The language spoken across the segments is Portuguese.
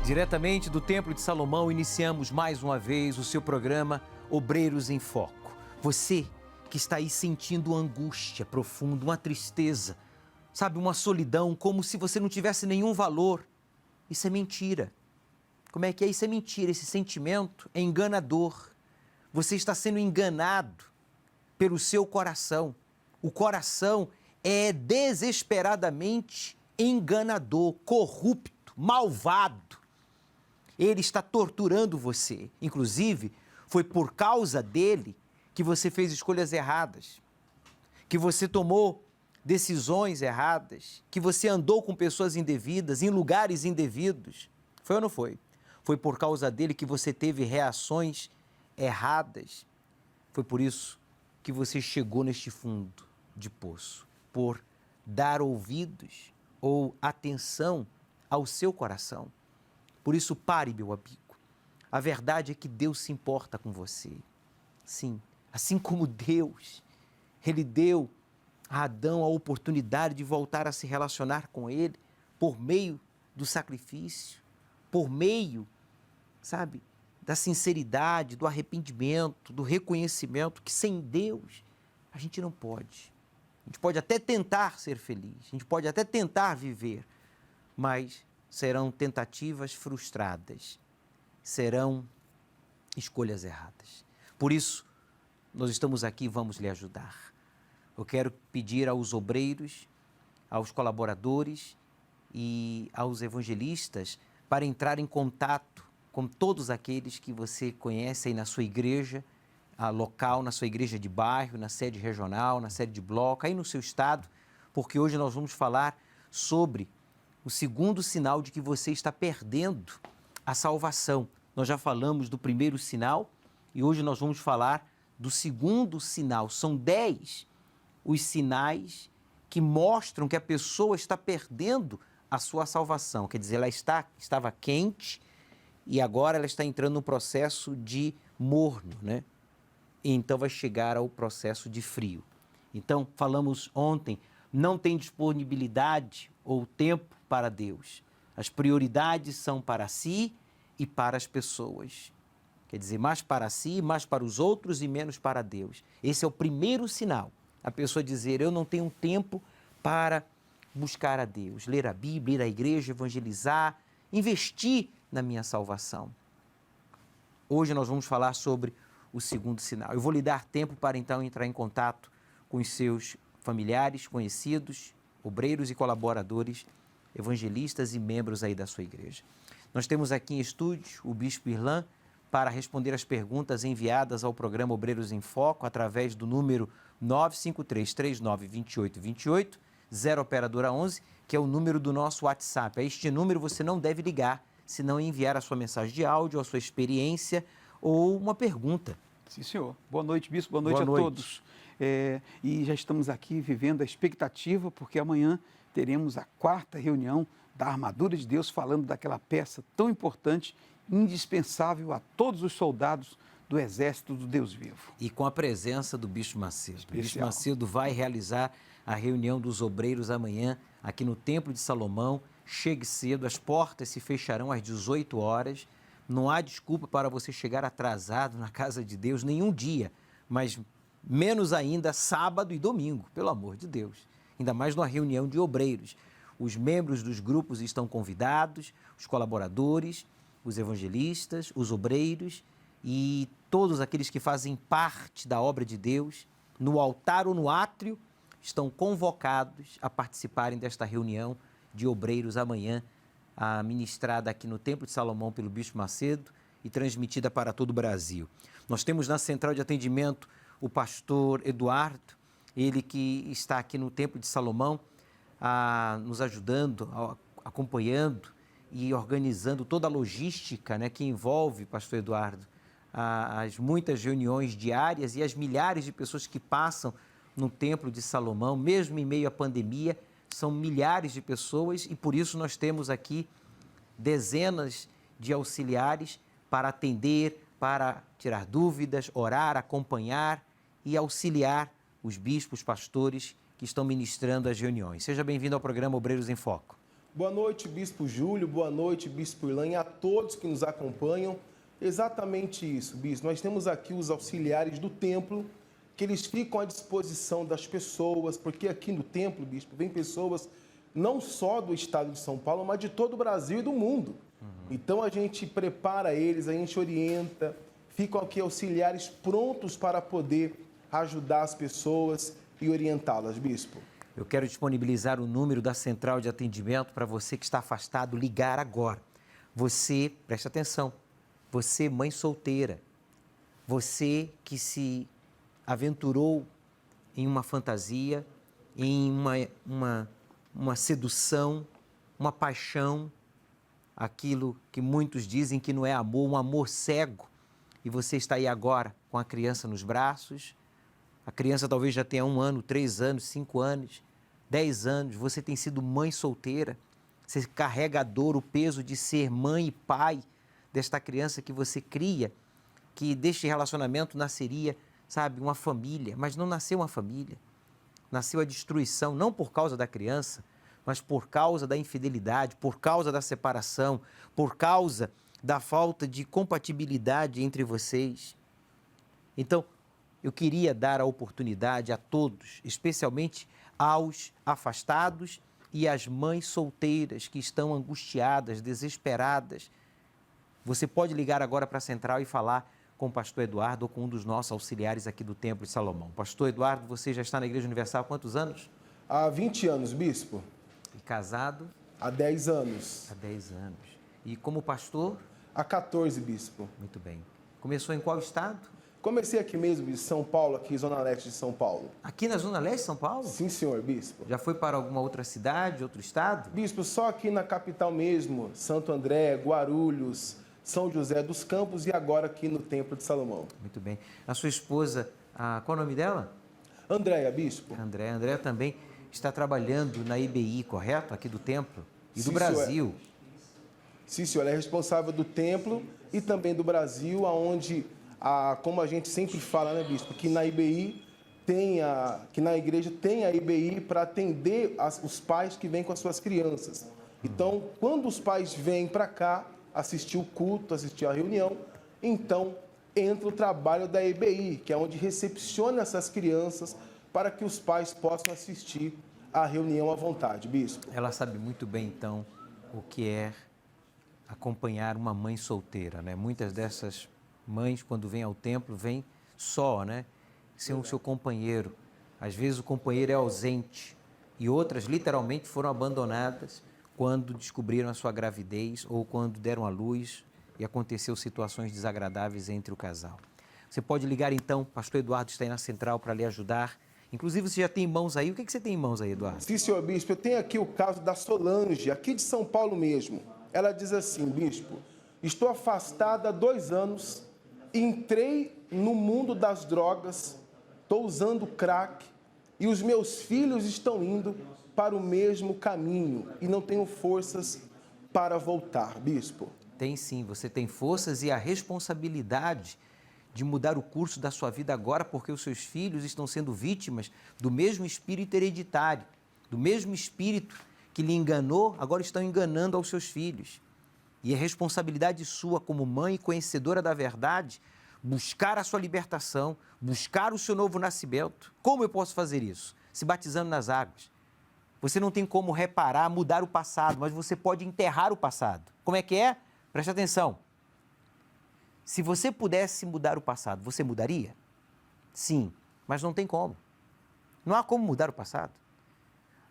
Diretamente do Templo de Salomão, iniciamos mais uma vez o seu programa Obreiros em Foco. Você que está aí sentindo angústia profunda, uma tristeza, sabe, uma solidão, como se você não tivesse nenhum valor. Isso é mentira. Como é que é? Isso é mentira. Esse sentimento é enganador. Você está sendo enganado pelo seu coração. O coração é desesperadamente enganador, corrupto, malvado. Ele está torturando você. Inclusive, foi por causa dele que você fez escolhas erradas, que você tomou decisões erradas, que você andou com pessoas indevidas, em lugares indevidos. Foi ou não foi? Foi por causa dele que você teve reações erradas. Foi por isso que você chegou neste fundo de poço, por dar ouvidos ou atenção ao seu coração. Por isso, pare, meu amigo. A verdade é que Deus se importa com você. Sim, assim como Deus, Ele deu a Adão a oportunidade de voltar a se relacionar com Ele por meio do sacrifício, por meio, sabe, da sinceridade, do arrependimento, do reconhecimento que sem Deus a gente não pode. A gente pode até tentar ser feliz, a gente pode até tentar viver, mas serão tentativas frustradas, serão escolhas erradas. Por isso, nós estamos aqui e vamos lhe ajudar. Eu quero pedir aos obreiros, aos colaboradores e aos evangelistas para entrar em contato com todos aqueles que você conhece aí na sua igreja local, na sua igreja de bairro, na sede regional, na sede de bloco, aí no seu estado, porque hoje nós vamos falar sobre o segundo sinal de que você está perdendo a salvação. Nós já falamos do primeiro sinal e hoje nós vamos falar do segundo sinal. São 10 os sinais que mostram que a pessoa está perdendo a sua salvação. Quer dizer, ela estava quente e agora ela está entrando no processo de morno, né? E então vai chegar ao processo de frio. Então, falamos ontem, não tem disponibilidade ou tempo para Deus. As prioridades são para si e para as pessoas. Quer dizer, mais para si, mais para os outros e menos para Deus. Esse é o primeiro sinal. A pessoa dizer, eu não tenho tempo para buscar a Deus, ler a Bíblia, ir à igreja, evangelizar, investir na minha salvação. Hoje nós vamos falar sobre o segundo sinal. Eu vou lhe dar tempo para então entrar em contato com os seus familiares, conhecidos, obreiros e colaboradores, evangelistas e membros aí da sua igreja. Nós temos aqui em estúdio o Bispo Irlan para responder as perguntas enviadas ao programa Obreiros em Foco através do número 953392828, 0 operadora 11, que é o número do nosso WhatsApp. A este número você não deve ligar, senão enviar a sua mensagem de áudio, a sua experiência ou uma pergunta. Sim, senhor. Boa noite, Bispo. Boa noite a todos. E já estamos aqui vivendo a expectativa, porque amanhã teremos a 4ª reunião da Armadura de Deus, falando daquela peça tão importante, indispensável a todos os soldados do Exército do Deus Vivo. E com a presença do Bispo Macedo. Especial. O Bispo Macedo vai realizar a reunião dos obreiros amanhã, aqui no Templo de Salomão. Chegue cedo, as portas se fecharão às 18 horas. Não há desculpa para você chegar atrasado na casa de Deus nenhum dia, mas menos ainda sábado e domingo, pelo amor de Deus. Ainda mais numa reunião de obreiros. Os membros dos grupos estão convidados, os colaboradores, os evangelistas, os obreiros e todos aqueles que fazem parte da obra de Deus, no altar ou no átrio, estão convocados a participarem desta reunião de obreiros amanhã, ministrada aqui no Templo de Salomão pelo Bispo Macedo e transmitida para todo o Brasil. Nós temos na central de atendimento o pastor Eduardo, ele que está aqui no Templo de Salomão, nos ajudando, acompanhando e organizando toda a logística, né, que envolve, pastor Eduardo, as muitas reuniões diárias e as milhares de pessoas que passam no Templo de Salomão, mesmo em meio à pandemia. São milhares de pessoas e por isso nós temos aqui dezenas de auxiliares para atender, para tirar dúvidas, orar, acompanhar e auxiliar os bispos, pastores que estão ministrando as reuniões. Seja bem-vindo ao programa Obreiros em Foco. Boa noite, Bispo Júlio, boa noite, Bispo Irlan, e a todos que nos acompanham. Exatamente isso, Bispo. Nós temos aqui os auxiliares do templo, que eles ficam à disposição das pessoas, porque aqui no templo, Bispo, vem pessoas não só do estado de São Paulo, mas de todo o Brasil e do mundo. Então a gente prepara eles, a gente orienta, ficam aqui auxiliares prontos para poder ajudar as pessoas e orientá-las, Bispo. Eu quero disponibilizar o número da central de atendimento para você que está afastado ligar agora. Você, preste atenção, você mãe solteira, você que se aventurou em uma fantasia, em uma sedução, uma paixão, aquilo que muitos dizem que não é amor, um amor cego, e você está aí agora com a criança nos braços. A criança talvez já tenha 1 ano, 3 anos, 5 anos, 10 anos. Você tem sido mãe solteira. Você carrega a dor, o peso de ser mãe e pai desta criança que você cria, que deste relacionamento nasceria, sabe, uma família. Mas não nasceu uma família. Nasceu a destruição, não por causa da criança, mas por causa da infidelidade, por causa da separação, por causa da falta de compatibilidade entre vocês. Então, eu queria dar a oportunidade a todos, especialmente aos afastados e às mães solteiras que estão angustiadas, desesperadas. Você pode ligar agora para a central e falar com o pastor Eduardo ou com um dos nossos auxiliares aqui do Templo de Salomão. Pastor Eduardo, você já está na Igreja Universal há quantos anos? Há 20 anos, Bispo. E casado? Há 10 anos. Há 10 anos. E como pastor? Há 14, Bispo. Muito bem. Começou em qual estado? Comecei aqui mesmo, em São Paulo, aqui, Zona Leste de São Paulo. Aqui na Zona Leste de São Paulo? Sim, senhor, Bispo. Já foi para alguma outra cidade, outro estado? Bispo, só aqui na capital mesmo, Santo André, Guarulhos, São José dos Campos e agora aqui no Templo de Salomão. Muito bem. A sua esposa, qual é o nome dela? Andréia, Bispo. Andréia. Andréia também está trabalhando na IBI, correto? Aqui do Templo e do Sim, Brasil. Senhor. Sim, senhor. Ela é responsável do Templo e também do Brasil, onde, como a gente sempre fala, né, Bispo, que na IBI que na igreja tem a IBI para atender os pais que vêm com as suas crianças. Então, quando os pais vêm para cá assistir o culto, assistir a reunião, então entra o trabalho da IBI, que é onde recepciona essas crianças para que os pais possam assistir a reunião à vontade, Bispo. Ela sabe muito bem, então, o que é acompanhar uma mãe solteira, né? Muitas dessas mães, quando vêm ao templo, vêm só, né? Sem o seu companheiro. Às vezes o companheiro é ausente e outras literalmente foram abandonadas quando descobriram a sua gravidez ou quando deram à luz e aconteceu situações desagradáveis entre o casal. Você pode ligar então, pastor Eduardo está aí na central para lhe ajudar. Inclusive você já tem em mãos aí, o que você tem em mãos aí, Eduardo? Sim, senhor Bispo, eu tenho aqui o caso da Solange, aqui de São Paulo mesmo. Ela diz assim, Bispo, estou afastada há 2 anos, entrei no mundo das drogas, estou usando crack e os meus filhos estão indo para o mesmo caminho e não tenho forças para voltar, Bispo. Tem sim, você tem forças e a responsabilidade de mudar o curso da sua vida agora, porque os seus filhos estão sendo vítimas do mesmo espírito hereditário, do mesmo espírito que lhe enganou, agora estão enganando aos seus filhos. E é responsabilidade sua como mãe conhecedora da verdade, buscar a sua libertação, buscar o seu novo nascimento. Como eu posso fazer isso? Se batizando nas águas. Você não tem como reparar, mudar o passado, mas você pode enterrar o passado. Como é que é? Preste atenção. Se você pudesse mudar o passado, você mudaria? Sim, mas não tem como. Não há como mudar o passado.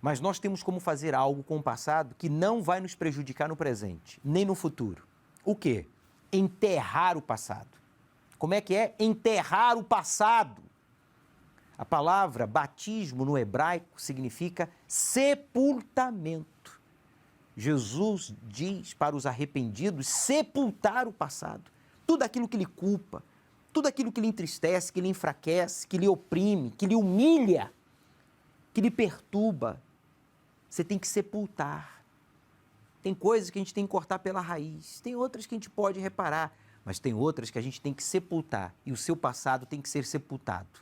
Mas nós temos como fazer algo com o passado que não vai nos prejudicar no presente, nem no futuro. O quê? Enterrar o passado. Como é que é? Enterrar o passado. A palavra batismo no hebraico significa sepultamento. Jesus diz para os arrependidos sepultar o passado. Tudo aquilo que lhe culpa, tudo aquilo que lhe entristece, que lhe enfraquece, que lhe oprime, que lhe humilha, que lhe perturba, você tem que sepultar. Tem coisas que a gente tem que cortar pela raiz, tem outras que a gente pode reparar, mas tem outras que a gente tem que sepultar e o seu passado tem que ser sepultado.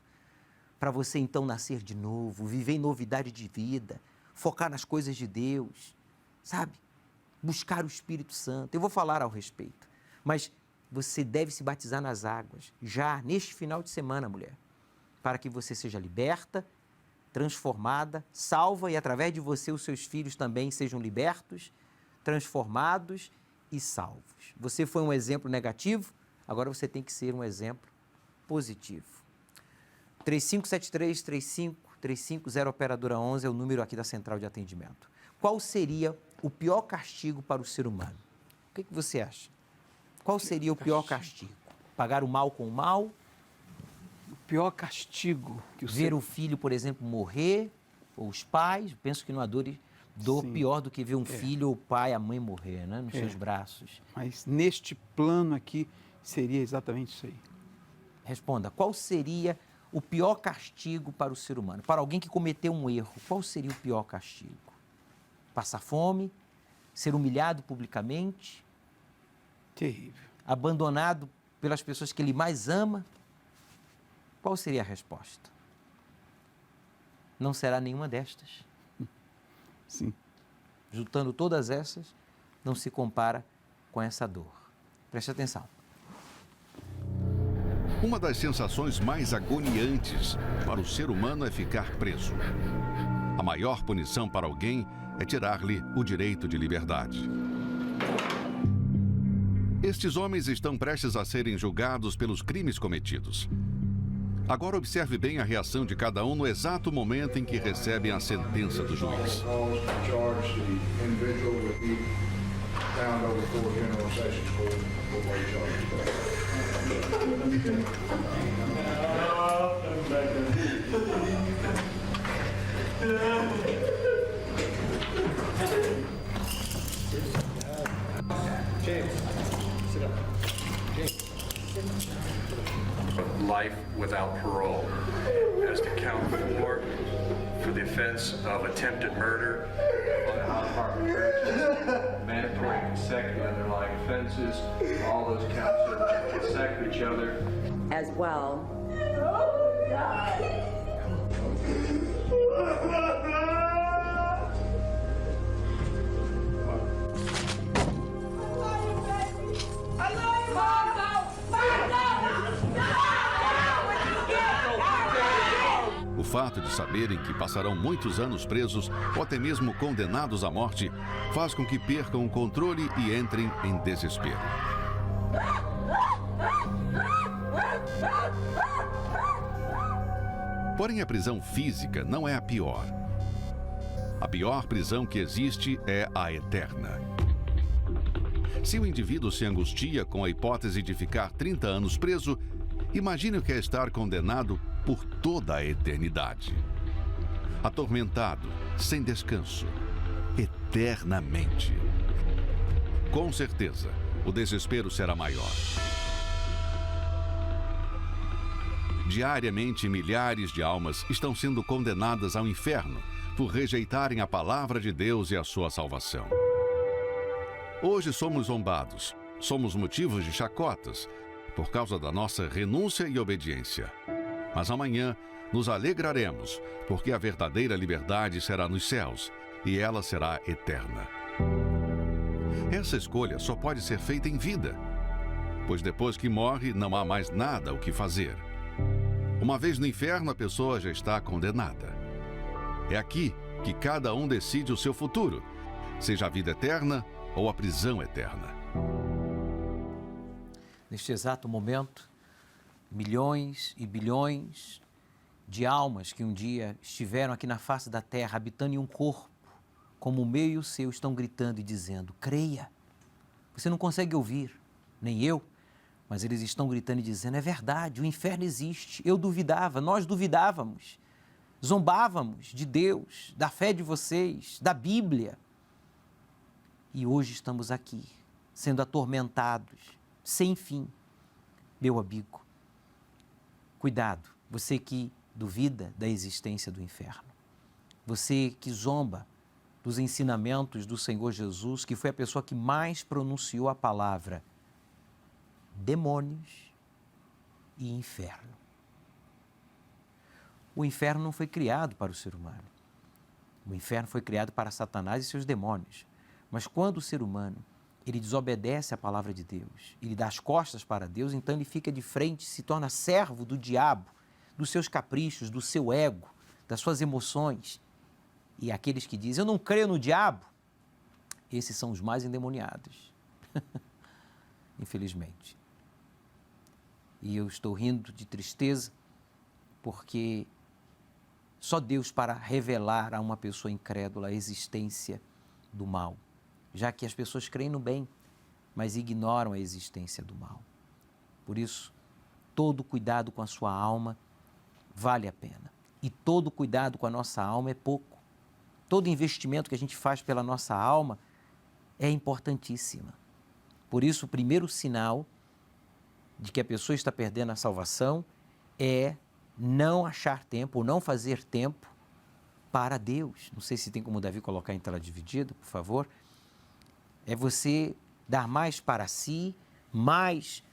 Para você então nascer de novo, viver em novidade de vida, focar nas coisas de Deus, sabe? Buscar o Espírito Santo. Eu vou falar ao respeito, mas você deve se batizar nas águas, já neste final de semana, mulher, para que você seja liberta, transformada, salva e através de você os seus filhos também sejam libertos, transformados e salvos. Você foi um exemplo negativo, agora você tem que ser um exemplo positivo. 3573-3530 operadora 11 é o número aqui da central de atendimento. Qual seria o pior castigo para o ser humano? O que você acha? Qual seria o pior castigo? Pagar o mal com o mal? O pior castigo que ver o filho, por exemplo, morrer, ou os pais, penso que não há dor pior do que ver um filho ou o pai, a mãe morrer, né, nos seus braços. Mas neste plano aqui seria exatamente isso aí. Responda, qual seria o pior castigo para o ser humano? Para alguém que cometeu um erro, qual seria o pior castigo? Passar fome? Ser humilhado publicamente? Terrível. Abandonado pelas pessoas que ele mais ama? Qual seria a resposta? Não será nenhuma destas. Sim. Juntando todas essas, não se compara com essa dor. Preste atenção. Uma das sensações mais agoniantes para o ser humano é ficar preso. A maior punição para alguém é tirar-lhe o direito de liberdade. Estes homens estão prestes a serem julgados pelos crimes cometidos. Agora observe bem a reação de cada um no exato momento em que recebem a sentença do juiz. Life without parole as to count for the offense of attempted murder, mandatory consecutive underlying offenses, all those counts are consecutive each other. As well. O fato de saberem que passarão muitos anos presos ou até mesmo condenados à morte faz com que percam o controle e entrem em desespero. Porém, a prisão física não é a pior. A pior prisão que existe é a eterna. Se o indivíduo se angustia com a hipótese de ficar 30 anos preso, imagine o que é estar condenado por toda a eternidade. Atormentado, sem descanso, eternamente. Com certeza, o desespero será maior. Diariamente, milhares de almas estão sendo condenadas ao inferno por rejeitarem a palavra de Deus e a sua salvação. Hoje somos zombados, somos motivos de chacotas, por causa da nossa renúncia e obediência. Mas amanhã nos alegraremos, porque a verdadeira liberdade será nos céus e ela será eterna. Essa escolha só pode ser feita em vida, pois depois que morre não há mais nada o que fazer. Uma vez no inferno, a pessoa já está condenada. É aqui que cada um decide o seu futuro, seja a vida eterna ou a prisão eterna. Neste exato momento, milhões e bilhões de almas que um dia estiveram aqui na face da terra, habitando em um corpo, como o meu e o seu, estão gritando e dizendo, creia. Você não consegue ouvir, nem eu, mas eles estão gritando e dizendo, é verdade, o inferno existe. Eu duvidava, nós duvidávamos, zombávamos de Deus, da fé de vocês, da Bíblia. E hoje estamos aqui, sendo atormentados, sem fim. Meu amigo, cuidado, você que duvida da existência do inferno, você que zomba dos ensinamentos do Senhor Jesus, que foi a pessoa que mais pronunciou a palavra demônios e inferno. O inferno não foi criado para o ser humano. O inferno foi criado para Satanás e seus demônios. Mas quando o ser humano ele desobedece à palavra de Deus, ele dá as costas para Deus, então ele fica de frente, se torna servo do diabo, dos seus caprichos, do seu ego, das suas emoções. E aqueles que dizem, eu não creio no diabo, esses são os mais endemoniados, infelizmente. E eu estou rindo de tristeza, porque só Deus para revelar a uma pessoa incrédula a existência do mal, já que as pessoas creem no bem, mas ignoram a existência do mal. Por isso, todo cuidado com a sua alma vale a pena. E todo cuidado com a nossa alma é pouco. Todo investimento que a gente faz pela nossa alma é importantíssimo. Por isso, o primeiro sinal de que a pessoa está perdendo a salvação é não achar tempo ou não fazer tempo para Deus. Não sei se tem como o Davi colocar em tela dividida, por favor. É você dar mais para si, mais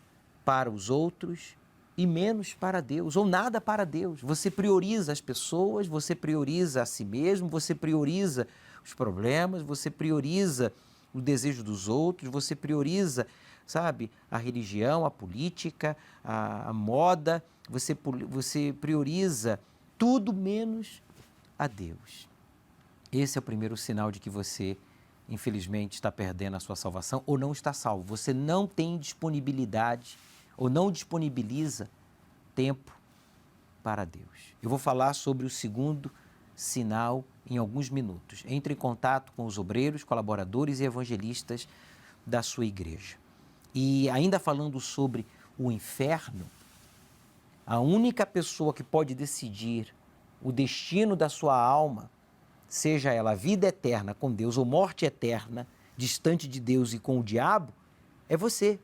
para os outros e menos para Deus, ou nada para Deus. Você prioriza as pessoas, você prioriza a si mesmo, você prioriza os problemas, você prioriza o desejo dos outros, você prioriza, sabe, a religião, a política, a moda, você prioriza tudo menos a Deus. Esse é o primeiro sinal de que você, infelizmente, está perdendo a sua salvação ou não está salvo. Você não tem disponibilidade ou não disponibiliza tempo para Deus. Eu vou falar sobre o segundo sinal em alguns minutos. Entre em contato com os obreiros, colaboradores e evangelistas da sua igreja. E ainda falando sobre o inferno, a única pessoa que pode decidir o destino da sua alma, seja ela vida eterna com Deus ou morte eterna, distante de Deus e com o diabo, é você.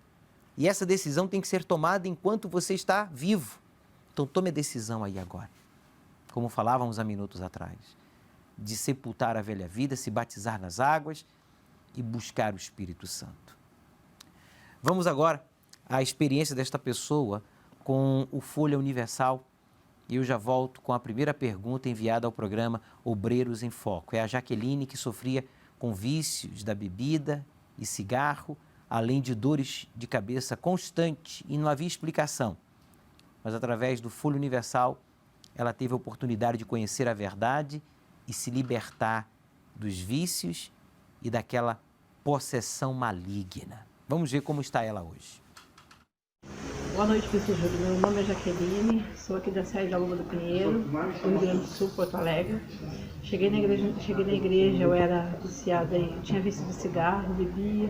E essa decisão tem que ser tomada enquanto você está vivo. Então tome a decisão aí agora, como falávamos há minutos atrás, de sepultar a velha vida, se batizar nas águas e buscar o Espírito Santo. Vamos agora à experiência desta pessoa com o Folha Universal. E eu já volto com a primeira pergunta enviada ao programa Obreiros em Foco. É a Jaqueline, que sofria com vícios da bebida e cigarro, além de dores de cabeça constante, e não havia explicação. Mas através do Folha Universal, ela teve a oportunidade de conhecer a verdade e se libertar dos vícios e daquela possessão maligna. Vamos ver como está ela hoje. Boa noite, Bispo Júlio. Meu nome é Jaqueline, sou aqui da sede da Lomba do Pinheiro, do Rio Grande do Sul, Porto Alegre. Cheguei na igreja, eu era viciada, tinha vício de cigarro, bebia,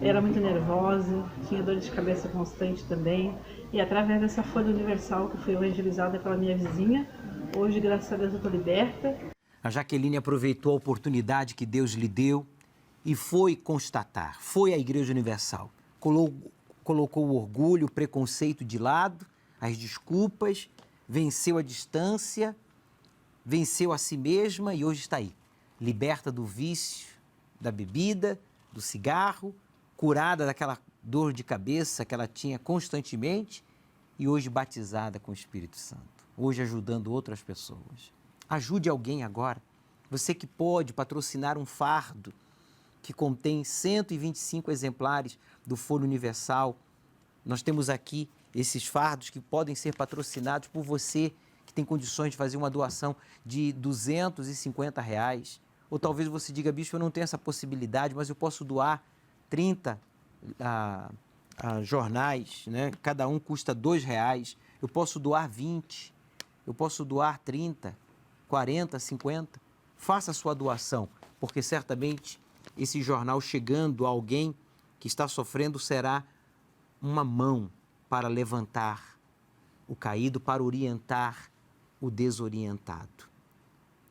era muito nervosa, tinha dor de cabeça constante também. E através dessa Folha Universal, que foi evangelizada pela minha vizinha, hoje, graças a Deus, eu estou liberta. A Jaqueline aproveitou a oportunidade que Deus lhe deu e foi constatar, foi à Igreja Universal, colocou o orgulho, o preconceito de lado, as desculpas, venceu a distância, venceu a si mesma e hoje está aí, liberta do vício, da bebida, do cigarro, curada daquela dor de cabeça que ela tinha constantemente e hoje batizada com o Espírito Santo, hoje ajudando outras pessoas. Ajude alguém agora, você que pode patrocinar um fardo que contém 125 exemplares do Folha Universal. Nós temos aqui esses fardos que podem ser patrocinados por você que tem condições de fazer uma doação de R$250. Ou talvez você diga, bispo, eu não tenho essa possibilidade, mas eu posso doar 30 jornais, né? Cada um custa R$2. Eu posso doar 20, eu posso doar 30, 40, 50. Faça a sua doação, porque certamente esse jornal chegando a alguém que está sofrendo será uma mão para levantar o caído, para orientar o desorientado.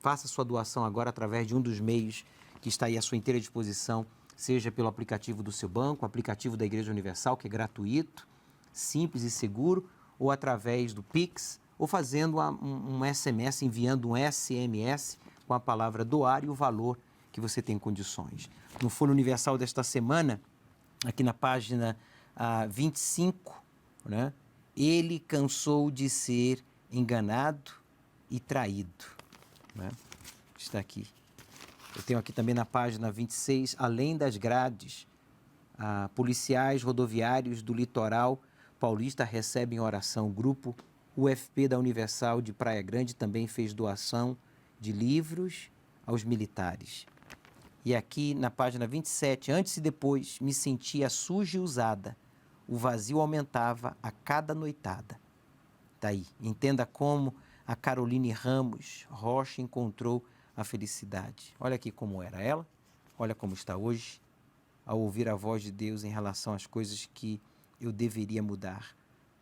Faça sua doação agora através de um dos meios que está aí à sua inteira disposição, seja pelo aplicativo do seu banco, o aplicativo da Igreja Universal, que é gratuito, simples e seguro, ou através do Pix, ou fazendo um SMS, enviando um SMS com a palavra doar e o valor que você tem condições. No Folha Universal desta semana, aqui na página 25, né, ele cansou de ser enganado e traído. Né? Está aqui. Eu tenho aqui também na página 26, além das grades, policiais rodoviários do litoral paulista recebem oração. O grupo UFP da Universal de Praia Grande também fez doação de livros aos militares. E aqui na página 27, antes e depois, me sentia suja e usada. O vazio aumentava a cada noitada. Daí, entenda como a Caroline Ramos Rocha encontrou a felicidade. Olha aqui como era ela, olha como está hoje, ao ouvir a voz de Deus em relação às coisas que eu deveria mudar.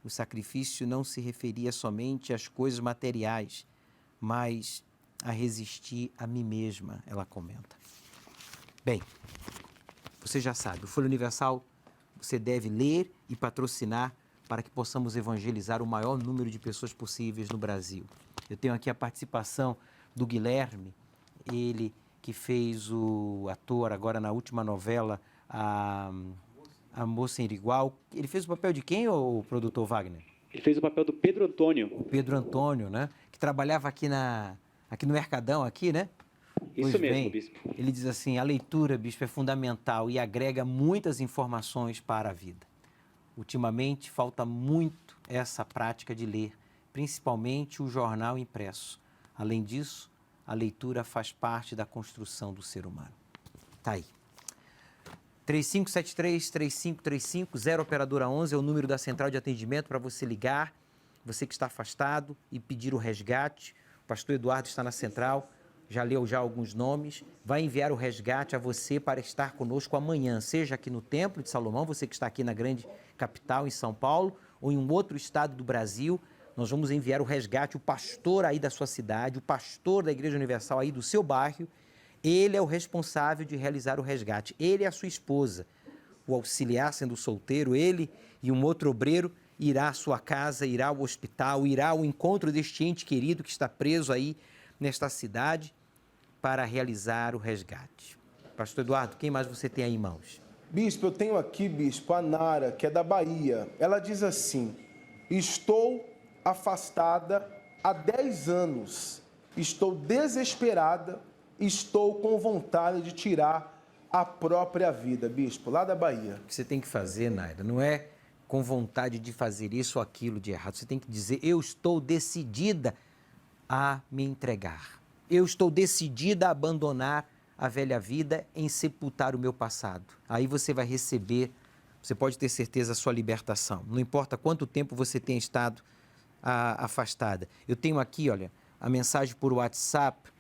O sacrifício não se referia somente às coisas materiais, mas a resistir a mim mesma, ela comenta. Bem, você já sabe, o Folha Universal você deve ler e patrocinar para que possamos evangelizar o maior número de pessoas possíveis no Brasil. Eu tenho aqui a participação do Guilherme, ele que fez o ator agora na última novela, a Moça em Irigual. Ele fez o papel de quem, o produtor Wagner? Ele fez o papel do Pedro Antônio. O Pedro Antônio, né? Que trabalhava aqui no Mercadão, aqui, né? Isso Pois mesmo, bem, bispo. ele diz assim, a leitura, bispo, é fundamental e agrega muitas informações para a vida. Ultimamente, falta muito essa prática de ler, principalmente o jornal impresso. Além disso, a leitura faz parte da construção do ser humano. Tá aí. 3573-3535, 0 operadora 11 é o número da central de atendimento para você ligar, você que está afastado e pedir o resgate. O pastor Eduardo está na central, já leu alguns nomes, vai enviar o resgate a você para estar conosco amanhã, seja aqui no Templo de Salomão, você que está aqui na grande capital, em São Paulo, ou em um outro estado do Brasil. Nós vamos enviar o resgate, o pastor aí da sua cidade, o pastor da Igreja Universal aí do seu bairro. Ele é o responsável de realizar o resgate. Ele e a sua esposa, o auxiliar sendo solteiro, ele e um outro obreiro irá à sua casa, irá ao hospital, irá ao encontro deste ente querido que está preso aí nesta cidade para realizar o resgate. Pastor Eduardo, quem mais você tem aí em mãos? Bispo, eu tenho aqui, bispo, a Nara, que é da Bahia. Ela diz assim, estou afastada há 10 anos, estou desesperada, estou com vontade de tirar a própria vida, bispo, lá da Bahia. O que você tem que fazer, Naira, não é com vontade de fazer isso ou aquilo de errado. Você tem que dizer, eu estou decidida a me entregar. Eu estou decidida a abandonar a velha vida, em sepultar o meu passado. Aí você vai receber, você pode ter certeza, a sua libertação. Não importa quanto tempo você tenha estado afastada. Eu tenho aqui, olha, a mensagem por WhatsApp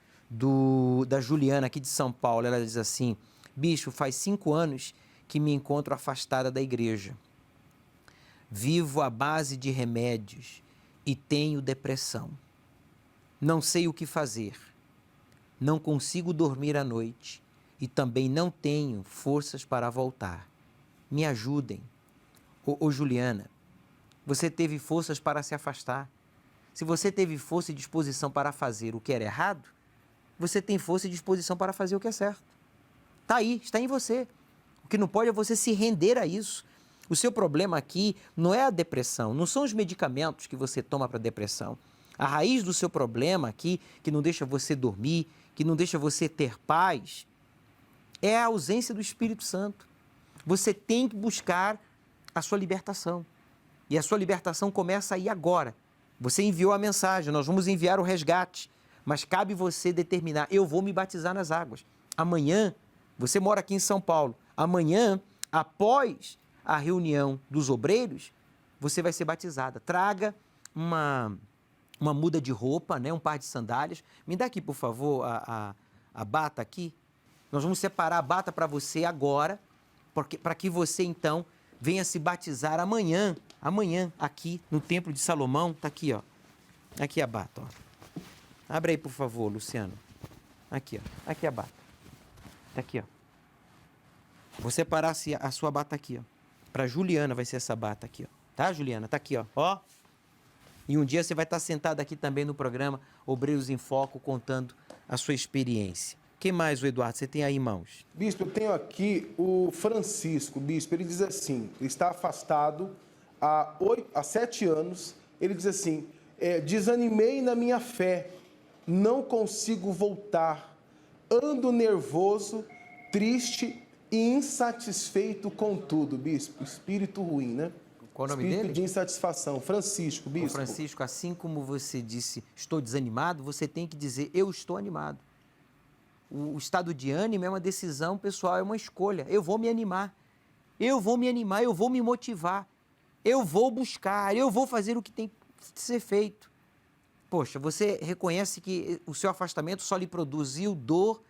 da Juliana, aqui de São Paulo. Ela diz assim, bispo, faz 5 anos que me encontro afastada da igreja. Vivo à base de remédios e tenho depressão. Não sei o que fazer. Não consigo dormir à noite e também não tenho forças para voltar. Me ajudem. Ô Juliana, você teve forças para se afastar. Se você teve força e disposição para fazer o que era errado, você tem força e disposição para fazer o que é certo. Está aí, está em você. O que não pode é você se render a isso. O seu problema aqui não é a depressão, não são os medicamentos que você toma para a depressão. A raiz do seu problema aqui, que não deixa você dormir, que não deixa você ter paz, é a ausência do Espírito Santo. Você tem que buscar a sua libertação. E a sua libertação começa aí agora. Você enviou a mensagem, nós vamos enviar o resgate, mas cabe você determinar, eu vou me batizar nas águas. Amanhã, você mora aqui em São Paulo, amanhã, após a reunião dos obreiros, você vai ser batizada. Traga uma muda de roupa, né? Um par de sandálias. Me dá aqui, por favor, a bata aqui. Nós vamos separar a bata para você agora, para que você, então, venha se batizar amanhã, aqui no Templo de Salomão. Está aqui, ó. Aqui a bata, ó. Abre aí, por favor, Luciano. Aqui, ó. Aqui a bata. Está aqui, ó. Vou separar a sua bata aqui, ó. Para Juliana vai ser essa bata aqui, ó. Tá, Juliana? Está aqui, ó. Ó. E um dia você vai estar sentado aqui também no programa Obreiros em Foco, contando a sua experiência. Quem mais, o Eduardo, você tem aí em mãos? Bispo, eu tenho aqui o Francisco, bispo, ele diz assim, ele está afastado há 7 anos, ele diz assim, desanimei na minha fé, não consigo voltar, ando nervoso, triste e insatisfeito com tudo, bispo. Espírito ruim, né? Qual o nome Espírito dele? de insatisfação. Francisco, bispo. Ô Francisco, assim como você disse, estou desanimado, você tem que dizer, eu estou animado. O estado de ânimo é uma decisão pessoal, é uma escolha. Eu vou me animar, eu vou me motivar, eu vou buscar, eu vou fazer o que tem que ser feito. Poxa, você reconhece que o seu afastamento só lhe produziu dor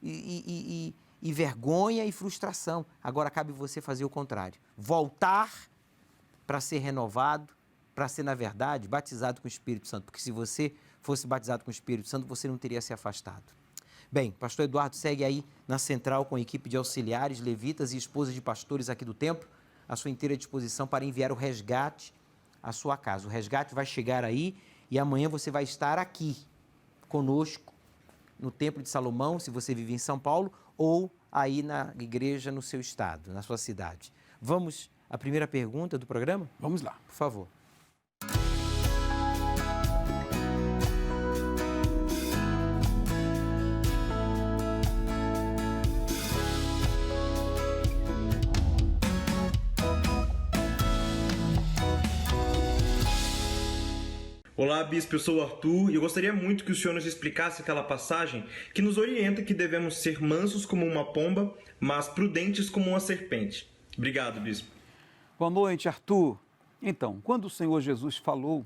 e vergonha e frustração. Agora cabe você fazer o contrário. Voltar para ser renovado, para ser, na verdade, batizado com o Espírito Santo. Porque se você fosse batizado com o Espírito Santo, você não teria se afastado. Bem, pastor Eduardo segue aí na central com a equipe de auxiliares, levitas e esposas de pastores aqui do templo, à sua inteira disposição para enviar o resgate à sua casa. O resgate vai chegar aí e amanhã você vai estar aqui conosco no Templo de Salomão, se você vive em São Paulo, ou aí na igreja no seu estado, na sua cidade. Vamos à primeira pergunta do programa? Vamos lá. Por favor. Olá, Bispo, eu sou o Arthur e eu gostaria muito que o senhor nos explicasse aquela passagem que nos orienta que devemos ser mansos como uma pomba, mas prudentes como uma serpente. Obrigado, Bispo. Boa noite, Arthur. Então, quando o Senhor Jesus falou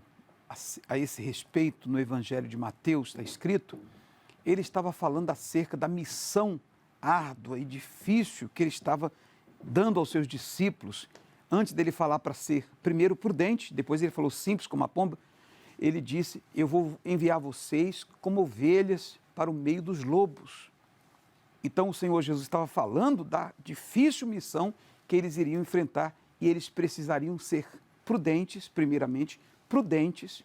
a esse respeito no Evangelho de Mateus, está escrito, ele estava falando acerca da missão árdua e difícil que ele estava dando aos seus discípulos. Antes dele falar para ser primeiro prudente, depois ele falou simples como a pomba, ele disse, eu vou enviar vocês como ovelhas para o meio dos lobos. Então o Senhor Jesus estava falando da difícil missão que eles iriam enfrentar e eles precisariam ser prudentes, primeiramente, prudentes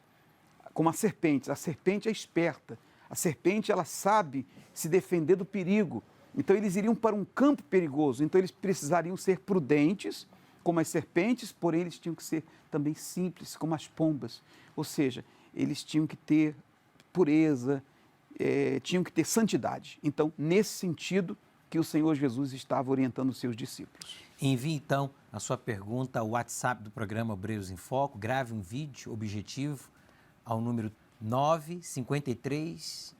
como as serpentes. A serpente é esperta, a serpente ela sabe se defender do perigo. Então eles iriam para um campo perigoso, então eles precisariam ser prudentes como as serpentes, porém eles tinham que ser também simples como as pombas. Ou seja, eles tinham que ter pureza, tinham que ter santidade. Então, nesse sentido que o Senhor Jesus estava orientando os seus discípulos. Envie, então, a sua pergunta ao WhatsApp do programa Obreiros em Foco, grave um vídeo objetivo ao número 953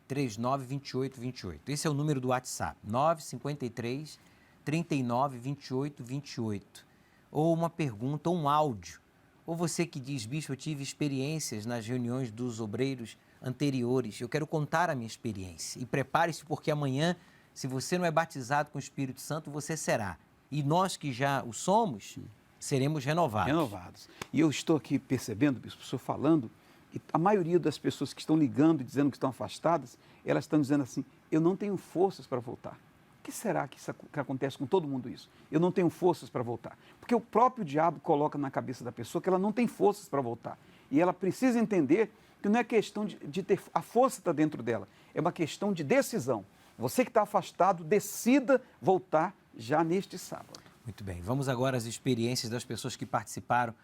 39 28 28. Esse é o número do WhatsApp, 953 39 28 28. Ou uma pergunta, ou um áudio. Ou você que diz, bispo, eu tive experiências nas reuniões dos obreiros anteriores, eu quero contar a minha experiência. E prepare-se porque amanhã, se você não é batizado com o Espírito Santo, você será. E nós que já o somos, seremos renovados. Renovados. E eu estou aqui percebendo, bispo, o senhor falando, e a maioria das pessoas que estão ligando e dizendo que estão afastadas, elas estão dizendo assim, eu não tenho forças para voltar. O que será que acontece com todo mundo isso? Eu não tenho forças para voltar. Porque o próprio diabo coloca na cabeça da pessoa que ela não tem forças para voltar. E ela precisa entender que não é questão de ter... A força está dentro dela. É uma questão de decisão. Você que está afastado, decida voltar já neste sábado. Muito bem. Vamos agora às experiências das pessoas que participaram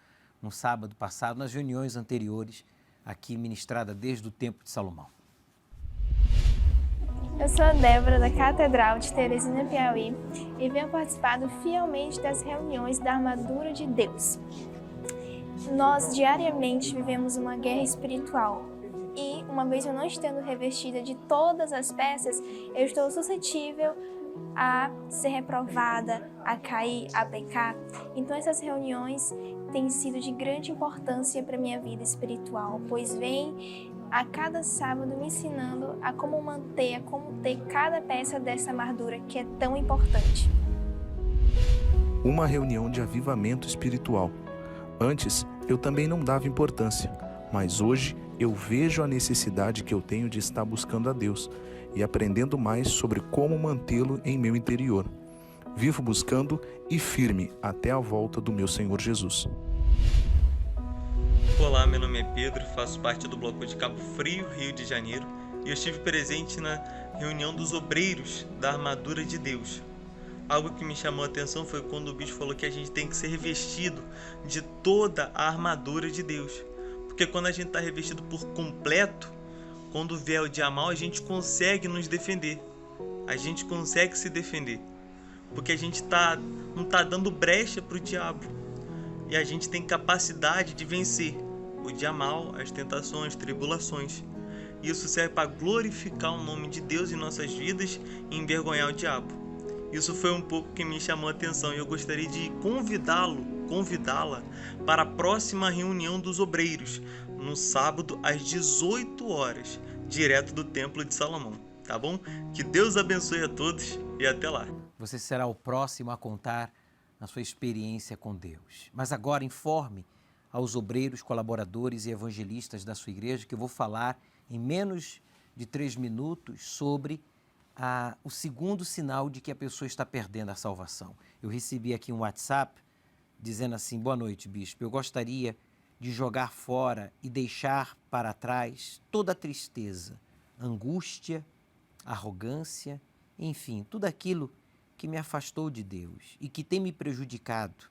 no sábado passado, nas reuniões anteriores, aqui ministrada desde o Templo de Salomão. Eu sou a Débora, da Catedral de Teresina, Piauí, e venho participando fielmente das reuniões da Armadura de Deus. Nós diariamente vivemos uma guerra espiritual e, uma vez eu não estando revestida de todas as peças, eu estou suscetível a ser reprovada, a cair, a pecar. Então essas reuniões têm sido de grande importância para a minha vida espiritual, pois vem a cada sábado me ensinando a como manter, a como ter cada peça dessa armadura que é tão importante. Uma reunião de avivamento espiritual. Antes, eu também não dava importância, mas hoje eu vejo a necessidade que eu tenho de estar buscando a Deus e aprendendo mais sobre como mantê-lo em meu interior. Vivo buscando e firme até a volta do meu Senhor Jesus. Olá, meu nome é Pedro, faço parte do bloco de Cabo Frio, Rio de Janeiro, e eu estive presente na reunião dos obreiros da Armadura de Deus. Algo que me chamou a atenção foi quando o bispo falou que a gente tem que ser revestido de toda a armadura de Deus. Porque quando a gente está revestido por completo, quando vier o dia mal, a gente consegue nos defender. A gente consegue se defender. Porque a gente não está dando brecha para o diabo. E a gente tem capacidade de vencer o dia mal, as tentações, tribulações. Isso serve para glorificar o nome de Deus em nossas vidas e envergonhar o diabo. Isso foi um pouco que me chamou a atenção e eu gostaria de convidá-la para a próxima reunião dos obreiros, no sábado às 18 horas, direto do Templo de Salomão, tá bom? Que Deus abençoe a todos e até lá. Você será o próximo a contar a sua experiência com Deus. Mas agora informe aos obreiros, colaboradores e evangelistas da sua igreja que eu vou falar em menos de 3 minutos sobre o segundo sinal de que a pessoa está perdendo a salvação. Eu recebi aqui um WhatsApp dizendo assim: boa noite, bispo, eu gostaria de jogar fora e deixar para trás toda a tristeza, angústia, arrogância, enfim, tudo aquilo que me afastou de Deus e que tem me prejudicado.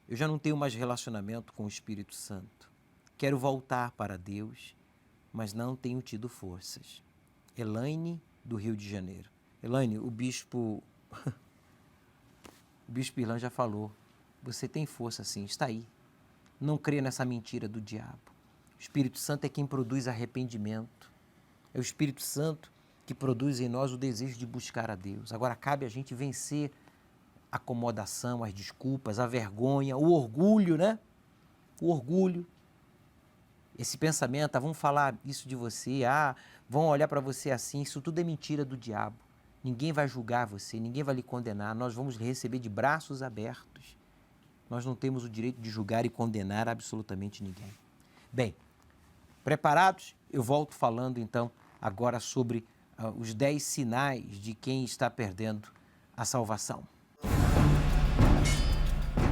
Eu já não tenho mais relacionamento com o Espírito Santo. Quero voltar para Deus, mas não tenho tido forças. Elaine, do Rio de Janeiro. Elaine, o bispo Irlan já falou, você tem força sim, está aí. Não creia nessa mentira do diabo. O Espírito Santo é quem produz arrependimento. É o Espírito Santo que produz em nós o desejo de buscar a Deus. Agora cabe a gente vencer a acomodação, as desculpas, a vergonha, o orgulho, né? O orgulho. Esse pensamento, vão falar isso de você, vão olhar para você assim, isso tudo é mentira do diabo. Ninguém vai julgar você, ninguém vai lhe condenar, nós vamos lhe receber de braços abertos. Nós não temos o direito de julgar e condenar absolutamente ninguém. Bem, preparados? Eu volto falando então agora sobre os 10 sinais de quem está perdendo a salvação.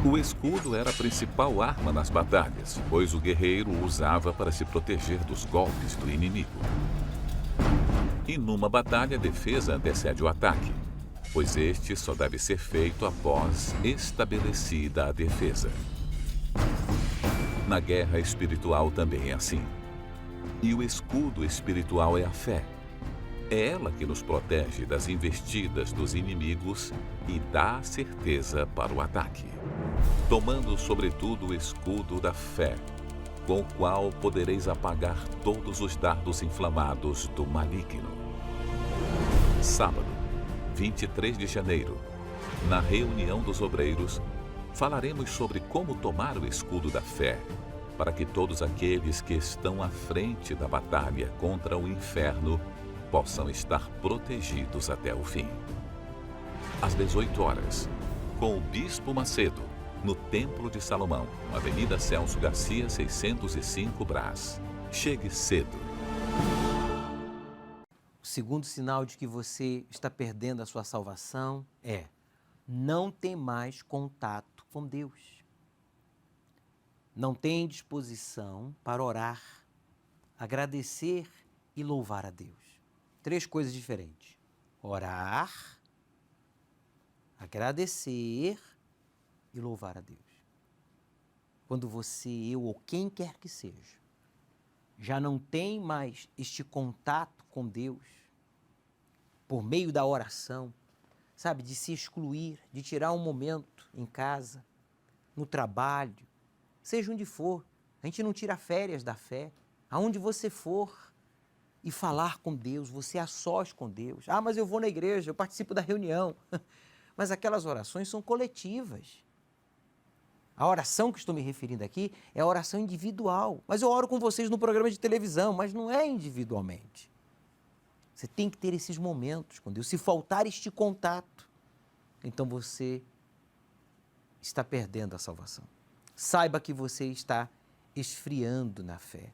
O escudo era a principal arma nas batalhas, pois o guerreiro o usava para se proteger dos golpes do inimigo. E numa batalha, a defesa antecede o ataque, pois este só deve ser feito após estabelecida a defesa. Na guerra espiritual também é assim. E o escudo espiritual é a fé. É ela que nos protege das investidas dos inimigos e dá certeza para o ataque. Tomando sobretudo o escudo da fé, com o qual podereis apagar todos os dardos inflamados do maligno. Sábado, 23 de janeiro, na reunião dos obreiros, falaremos sobre como tomar o escudo da fé, para que todos aqueles que estão à frente da batalha contra o inferno possam estar protegidos até o fim. Às 18 horas, com o Bispo Macedo, no Templo de Salomão, Avenida Celso Garcia, 605 Brás. Chegue cedo. O segundo sinal de que você está perdendo a sua salvação é: não tem mais contato com Deus. Não tem disposição para orar, agradecer e louvar a Deus. 3 coisas diferentes: orar, agradecer e louvar a Deus. Quando você, eu ou quem quer que seja, já não tem mais este contato com Deus, por meio da oração, sabe, de se excluir, de tirar um momento em casa, no trabalho, seja onde for, a gente não tira férias da fé, aonde você for, e falar com Deus, você a sós com Deus. Mas eu vou na igreja, eu participo da reunião. Mas aquelas orações são coletivas. A oração que estou me referindo aqui é a oração individual. Mas eu oro com vocês no programa de televisão, mas não é individualmente. Você tem que ter esses momentos com Deus. Se faltar este contato, então você está perdendo a salvação. Saiba que você está esfriando na fé.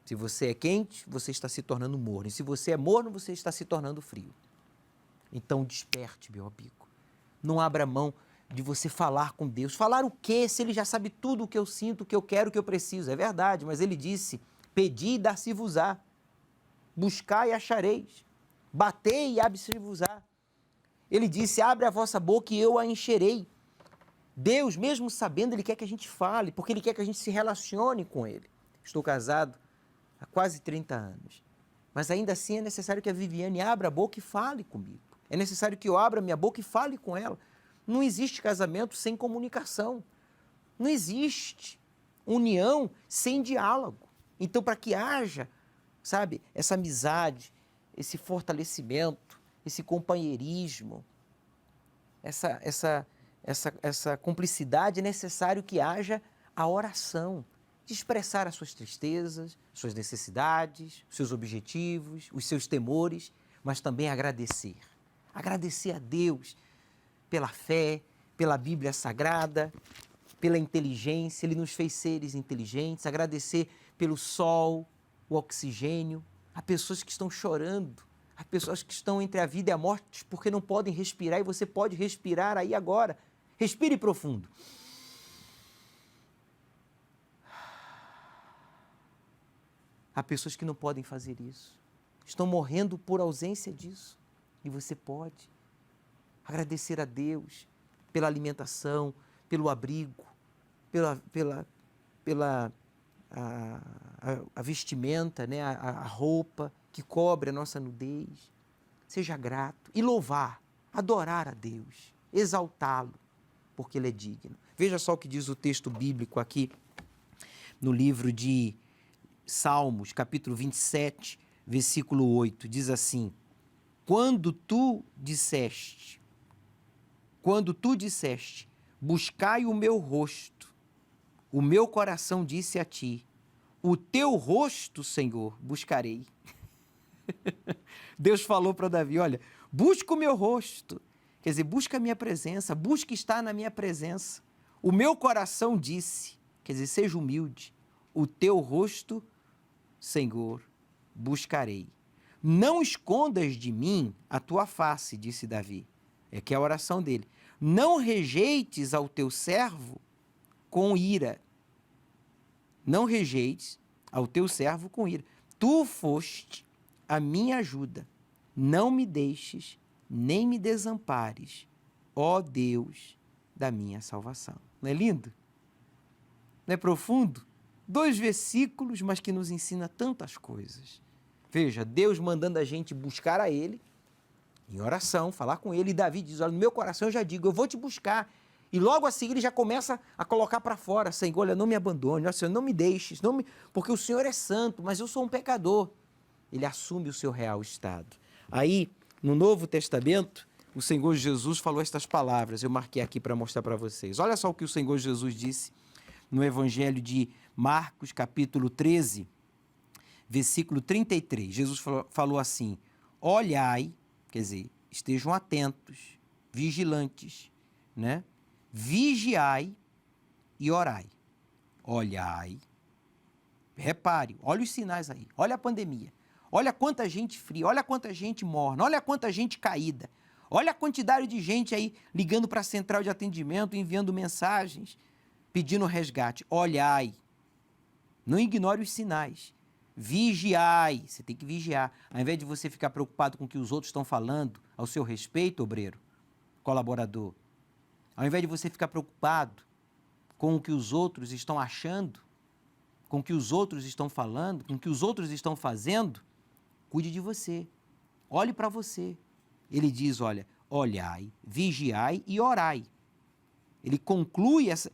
Se você é quente, você está se tornando morno. E se você é morno, você está se tornando frio. Então desperte, meu amigo. Não abra mão de você falar com Deus. Falar o quê? Se Ele já sabe tudo o que eu sinto, o que eu quero, o que eu preciso. É verdade, mas Ele disse: pedi e dar-se-vos-á. Buscai e achareis. Batei e abre-se-vos-á. Ele disse: abre a vossa boca e eu a encherei. Deus, mesmo sabendo, Ele quer que a gente fale, porque Ele quer que a gente se relacione com Ele. Estou casado há quase 30 anos. Mas ainda assim é necessário que a Viviane abra a boca e fale comigo. É necessário que eu abra minha boca e fale com ela. Não existe casamento sem comunicação. Não existe união sem diálogo. Então, para que haja, sabe, essa amizade, esse fortalecimento, esse companheirismo, essa cumplicidade, é necessário que haja a oração, de expressar as suas tristezas, suas necessidades, os seus objetivos, os seus temores, mas também agradecer. Agradecer a Deus pela fé, pela Bíblia Sagrada, pela inteligência. Ele nos fez seres inteligentes. Agradecer pelo sol, o oxigênio. Há pessoas que estão chorando, há pessoas que estão entre a vida e a morte porque não podem respirar, e você pode respirar aí agora. Respire profundo. Há pessoas que não podem fazer isso, estão morrendo por ausência disso, e você pode agradecer a Deus pela alimentação, pelo abrigo, pela vestimenta, né? a roupa que cobre a nossa nudez. Seja grato e louvar, adorar a Deus, exaltá-lo, porque Ele é digno. Veja só o que diz o texto bíblico aqui no livro de Salmos, capítulo 27, versículo 8, diz assim: Quando tu disseste, buscai o meu rosto, o meu coração disse a ti, o teu rosto, Senhor, buscarei. Deus falou para Davi, olha, busca o meu rosto, quer dizer, busca a minha presença, busca estar na minha presença. O meu coração disse, quer dizer, seja humilde, o teu rosto, Senhor, buscarei. Não escondas de mim a tua face, disse Davi. É que é a oração dele. Não rejeites ao teu servo com ira. Não rejeites ao teu servo com ira. Tu foste a minha ajuda. Não me deixes, nem me desampares, ó Deus da minha salvação. Não é lindo? Não é profundo? 2 versículos, mas que nos ensina tantas coisas. Veja, Deus mandando a gente buscar a Ele, em oração, falar com Ele, e Davi diz, olha, no meu coração eu já digo, eu vou te buscar. E logo a seguir ele já começa a colocar para fora, Senhor, olha, não me abandone, olha, Senhor, não me deixes, porque o Senhor é santo, mas eu sou um pecador. Ele assume o seu real estado. Aí, no Novo Testamento, o Senhor Jesus falou estas palavras, eu marquei aqui para mostrar para vocês. Olha só o que o Senhor Jesus disse no Evangelho de Marcos, capítulo 13, versículo 33. Jesus falou assim, olhai, quer dizer, estejam atentos, vigilantes, né? Vigiai e orai. Olhai, repare, olha os sinais aí, olha a pandemia, olha quanta gente fria, olha quanta gente morna, olha quanta gente caída, olha a quantidade de gente aí ligando para a central de atendimento, enviando mensagens, pedindo resgate. Olhai, não ignore os sinais, vigiai, você tem que vigiar, ao invés de você ficar preocupado com o que os outros estão falando ao seu respeito, obreiro, colaborador, ao invés de você ficar preocupado com o que os outros estão achando, com o que os outros estão falando, com o que os outros estão fazendo, cuide de você, olhe para você. Ele diz, olha, olhai, vigiai e orai. Ele conclui essa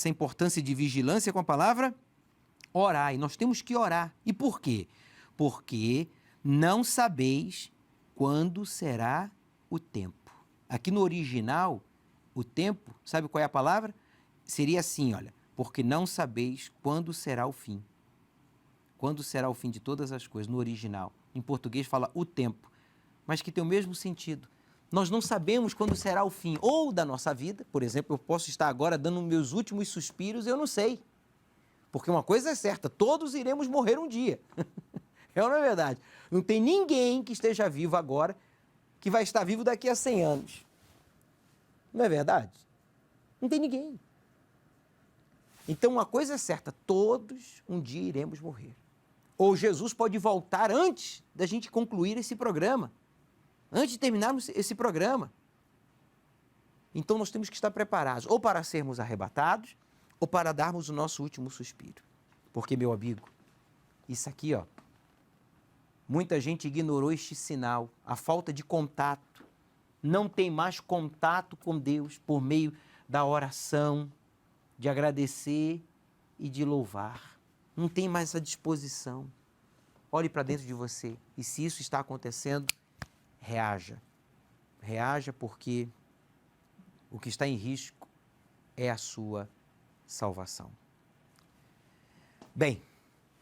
importância de vigilância com a palavra orai. Nós temos que orar. E por quê? Porque não sabeis quando será o tempo. Aqui no original, o tempo, sabe qual é a palavra? Seria assim, olha, porque não sabeis quando será o fim. Quando será o fim de todas as coisas, no original. Em português fala o tempo, mas que tem o mesmo sentido. Nós não sabemos quando será o fim, ou da nossa vida, por exemplo, eu posso estar agora dando meus últimos suspiros, eu não sei. Porque uma coisa é certa, todos iremos morrer um dia. É ou não é verdade? Não tem ninguém que esteja vivo agora que vai estar vivo daqui a 100 anos. Não é verdade? Não tem ninguém. Então, uma coisa é certa, todos um dia iremos morrer. Ou Jesus pode voltar antes da gente concluir esse programa, antes de terminarmos esse programa. Então, nós temos que estar preparados, ou para sermos arrebatados, ou para darmos o nosso último suspiro. Porque, meu amigo, isso aqui, ó, Muita gente ignorou este sinal, a falta de contato. Não tem mais contato com Deus por meio da oração, de agradecer e de louvar. Não tem mais essa disposição. Olhe para dentro de você e, se isso está acontecendo, reaja. Reaja, porque o que está em risco é a sua salvação. Bem,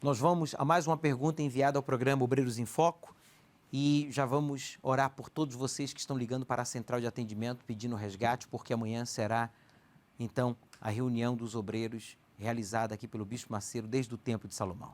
nós vamos a mais uma pergunta enviada ao programa Obreiros em Foco e já vamos orar por todos vocês que estão ligando para a central de atendimento pedindo resgate, porque amanhã será, então, a reunião dos obreiros realizada aqui pelo Bispo Macedo desde o Templo de Salomão.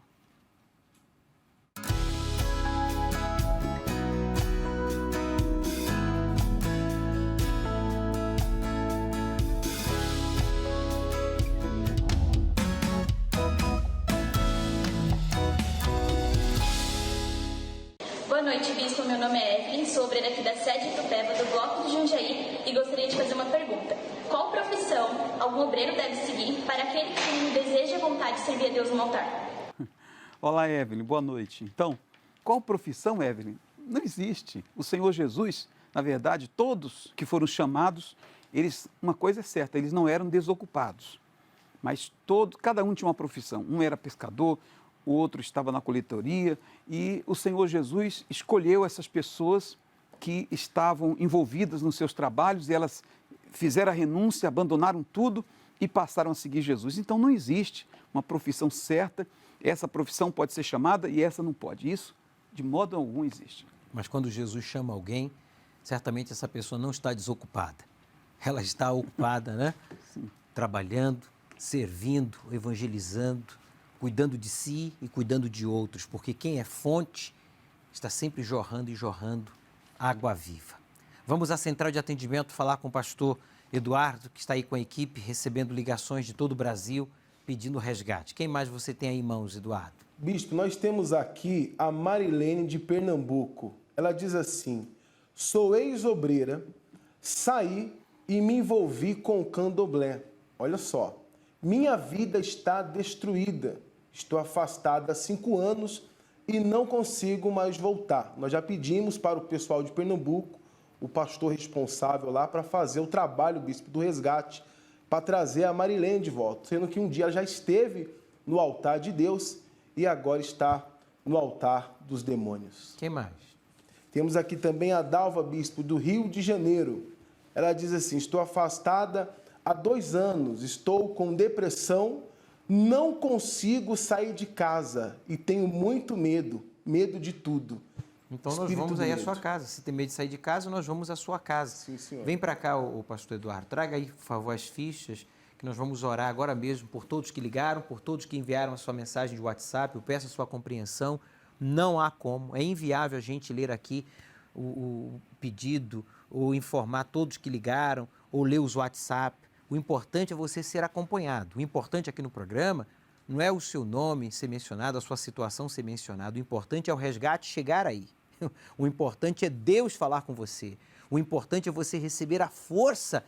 Boa noite, Bispo. Meu nome é Evelyn, sou obreira aqui da sede Itupeva do Bloco de Jundiaí e gostaria de fazer uma pergunta. Qual profissão algum obreiro deve seguir para aquele que tem desejo e vontade de servir a Deus no altar? Olá, Evelyn. Boa noite. Então, qual profissão, Evelyn? Não existe. O Senhor Jesus, na verdade, todos que foram chamados, uma coisa é certa, eles não eram desocupados. Mas cada um tinha uma profissão. Um era pescador, o outro estava na coletoria, e o Senhor Jesus escolheu essas pessoas que estavam envolvidas nos seus trabalhos, e elas fizeram a renúncia, abandonaram tudo e passaram a seguir Jesus. Então não existe uma profissão certa, essa profissão pode ser chamada e essa não pode. Isso, de modo algum, existe. Mas quando Jesus chama alguém, certamente essa pessoa não está desocupada. Ela está ocupada, né? Sim. Trabalhando, servindo, evangelizando, cuidando de si e cuidando de outros, porque quem é fonte está sempre jorrando e jorrando água viva. Vamos à central de atendimento falar com o pastor Eduardo, que está aí com a equipe, recebendo ligações de todo o Brasil, pedindo resgate. Quem mais você tem aí em mãos, Eduardo? Bispo, nós temos aqui a Marilene de Pernambuco. Ela diz assim: sou ex-obreira, saí e me envolvi com o candomblé. Olha só, minha vida está destruída. Estou afastada há 5 anos e não consigo mais voltar. Nós já pedimos para o pessoal de Pernambuco, o pastor responsável lá, para fazer o trabalho, bispo, do resgate, para trazer a Marilene de volta, sendo que um dia ela já esteve no altar de Deus e agora está no altar dos demônios. Quem mais? Temos aqui também a Dalva, bispo, do Rio de Janeiro. Ela diz assim: estou afastada há 2 anos, estou com depressão, não consigo sair de casa e tenho muito medo de tudo. Então nós vamos aí à sua casa. Se tem medo de sair de casa, nós vamos à sua casa. Sim, senhor. Vem para cá, o pastor Eduardo. Traga aí, por favor, as fichas, que nós vamos orar agora mesmo por todos que ligaram, por todos que enviaram a sua mensagem de WhatsApp. Eu peço a sua compreensão. Não há como. É inviável a gente ler aqui o pedido ou informar todos que ligaram ou ler os WhatsApp. O importante é você ser acompanhado. O importante aqui no programa não é o seu nome ser mencionado, a sua situação ser mencionada. O importante é o resgate chegar aí. O importante é Deus falar com você. O importante é você receber a força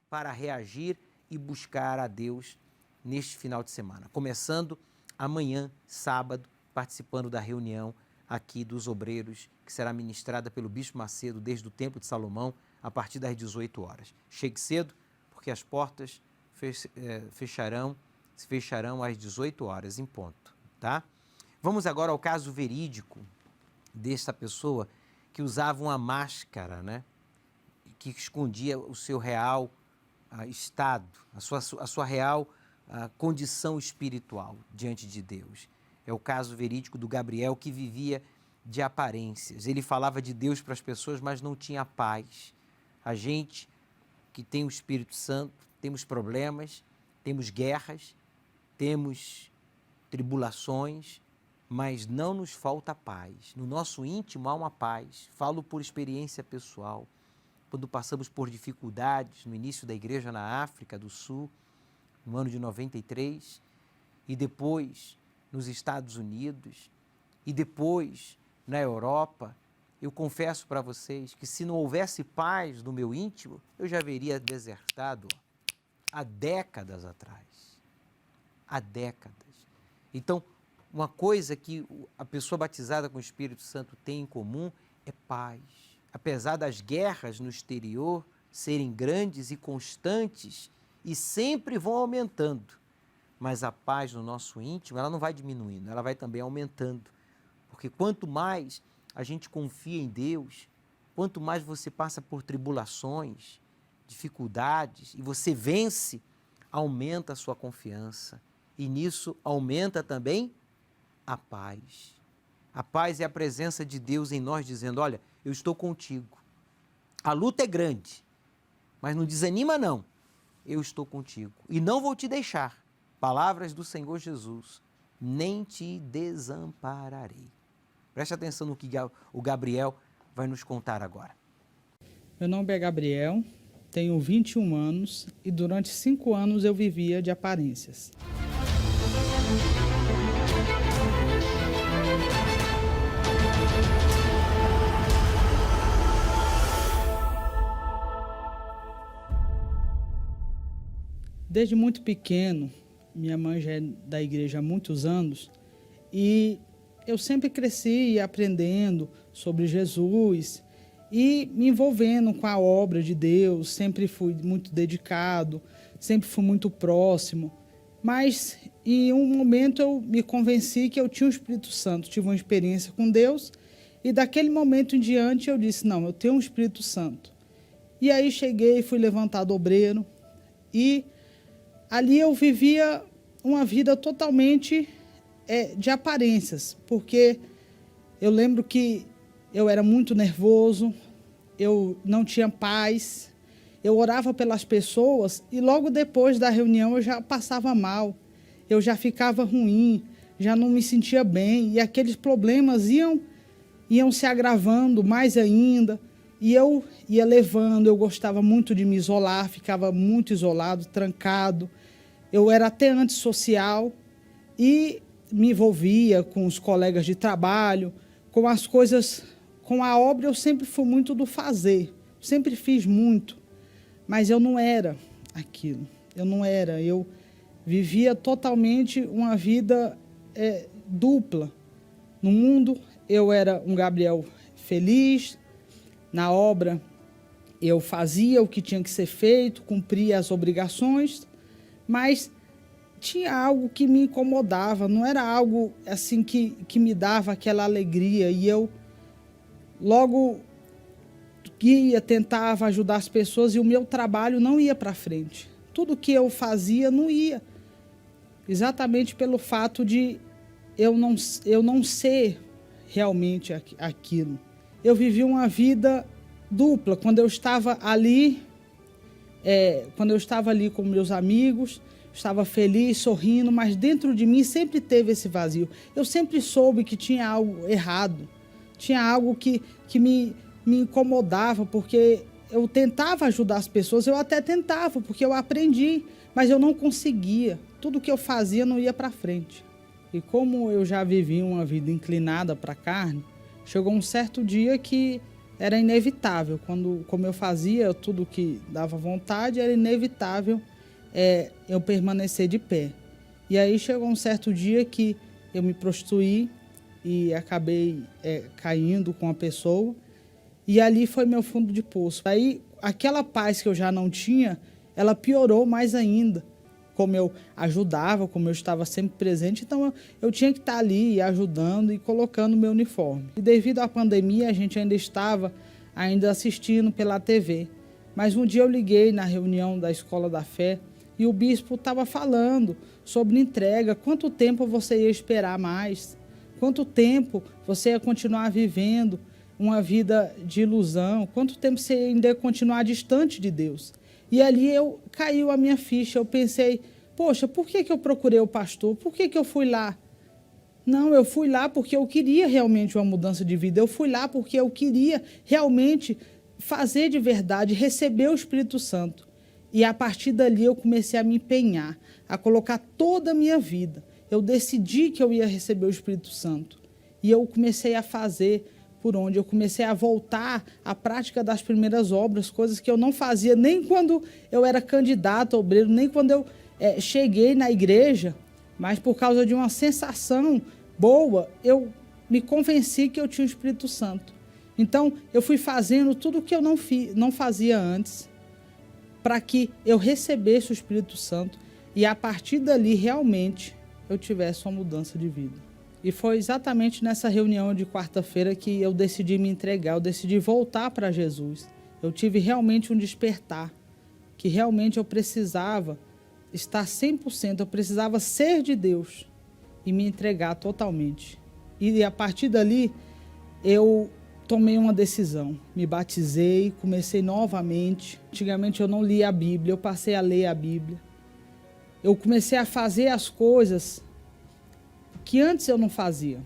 para reagir e buscar a Deus neste final de semana. Começando amanhã, sábado, participando da reunião aqui dos obreiros, que será ministrada pelo Bispo Macedo desde o Templo de Salomão, a partir das 18 horas. Chegue cedo, porque as portas se fecharão às 18 horas em ponto, tá? Vamos agora ao caso verídico desta pessoa que usava uma máscara, né? Que escondia o seu real estado, a sua real condição espiritual diante de Deus. É o caso verídico do Gabriel, que vivia de aparências. Ele falava de Deus para as pessoas, mas não tinha paz. A gente que tem o Espírito Santo, temos problemas, temos guerras, temos tribulações, mas não nos falta paz. No nosso íntimo há uma paz. Falo por experiência pessoal. Quando passamos por dificuldades no início da igreja na África do Sul, no ano de 93, e depois nos Estados Unidos, e depois na Europa, eu confesso para vocês que se não houvesse paz no meu íntimo, eu já haveria desertado há décadas atrás. Há décadas. Então, uma coisa que a pessoa batizada com o Espírito Santo tem em comum é paz. Apesar das guerras no exterior serem grandes e constantes e sempre vão aumentando, mas a paz no nosso íntimo, ela não vai diminuindo, ela vai também aumentando. Porque quanto mais a gente confia em Deus, quanto mais você passa por tribulações, dificuldades, e você vence, aumenta a sua confiança. E nisso aumenta também a paz. A paz é a presença de Deus em nós dizendo, olha, eu estou contigo. A luta é grande, mas não desanima não. Eu estou contigo e não vou te deixar. Palavras do Senhor Jesus, nem te desampararei. Preste atenção no que o Gabriel vai nos contar agora. Meu nome é Gabriel, tenho 21 anos e durante 5 anos eu vivia de aparências. Desde muito pequeno, minha mãe já é da igreja há muitos anos e eu sempre cresci aprendendo sobre Jesus e me envolvendo com a obra de Deus, sempre fui muito dedicado, sempre fui muito próximo. Mas em um momento eu me convenci que eu tinha o Espírito Santo, tive uma experiência com Deus e daquele momento em diante eu disse, não, eu tenho um Espírito Santo. E aí cheguei, fui levantado obreiro e ali eu vivia uma vida totalmente de aparências, porque eu lembro que eu era muito nervoso, eu não tinha paz, eu orava pelas pessoas e logo depois da reunião eu já passava mal, eu já ficava ruim, já não me sentia bem e aqueles problemas iam se agravando mais ainda e eu ia levando, eu gostava muito de me isolar, ficava muito isolado, trancado, eu era até antissocial e me envolvia com os colegas de trabalho, com as coisas, com a obra eu sempre fui muito do fazer, sempre fiz muito, mas eu não era aquilo, eu vivia totalmente uma vida dupla. No mundo eu era um Gabriel feliz, na obra eu fazia o que tinha que ser feito, cumpria as obrigações, mas tinha algo que me incomodava, não era algo assim que me dava aquela alegria e eu logo tentava ajudar as pessoas e o meu trabalho não ia para frente. Tudo que eu fazia não ia, exatamente pelo fato de eu não ser realmente aquilo. Eu vivi uma vida dupla, quando eu estava ali com meus amigos, estava feliz, sorrindo, mas dentro de mim sempre teve esse vazio. Eu sempre soube que tinha algo errado, tinha algo que me incomodava, porque eu tentava ajudar as pessoas, eu até tentava, porque eu aprendi, mas eu não conseguia. Tudo que eu fazia não ia para frente. E como eu já vivi uma vida inclinada para a carne, chegou um certo dia que era inevitável. Como eu fazia tudo que dava vontade, era inevitável eu permanecer de pé. E aí chegou um certo dia que eu me prostituí e acabei caindo com a pessoa. E ali foi meu fundo de poço. Aí aquela paz que eu já não tinha, ela piorou mais ainda. Como eu ajudava, como eu estava sempre presente, então eu tinha que estar ali ajudando e colocando o meu uniforme. E devido à pandemia, a gente ainda estava assistindo pela TV. Mas um dia eu liguei na reunião da Escola da Fé e o bispo estava falando sobre entrega, quanto tempo você ia esperar mais, quanto tempo você ia continuar vivendo uma vida de ilusão, quanto tempo você ainda ia continuar distante de Deus. E ali caiu a minha ficha, eu pensei, poxa, por que eu procurei o pastor? Por que eu fui lá? Não, eu fui lá porque eu queria realmente uma mudança de vida, eu fui lá porque eu queria realmente fazer de verdade, receber o Espírito Santo. E a partir dali eu comecei a me empenhar, a colocar toda a minha vida. Eu decidi que eu ia receber o Espírito Santo. E eu comecei a fazer por onde eu comecei a voltar à prática das primeiras obras, coisas que eu não fazia nem quando eu era candidato obreiro, nem quando eu cheguei na igreja, mas por causa de uma sensação boa, eu me convenci que eu tinha o Espírito Santo. Então, eu fui fazendo tudo o que eu não fazia antes, para que eu recebesse o Espírito Santo e a partir dali realmente eu tivesse uma mudança de vida. E foi exatamente nessa reunião de quarta-feira que eu decidi me entregar, eu decidi voltar para Jesus. Eu tive realmente um despertar, que realmente eu precisava estar 100%, eu precisava ser de Deus e me entregar totalmente. E a partir dali eu tomei uma decisão, me batizei, comecei novamente. Antigamente eu não lia a Bíblia, eu passei a ler a Bíblia. Eu comecei a fazer as coisas que antes eu não fazia.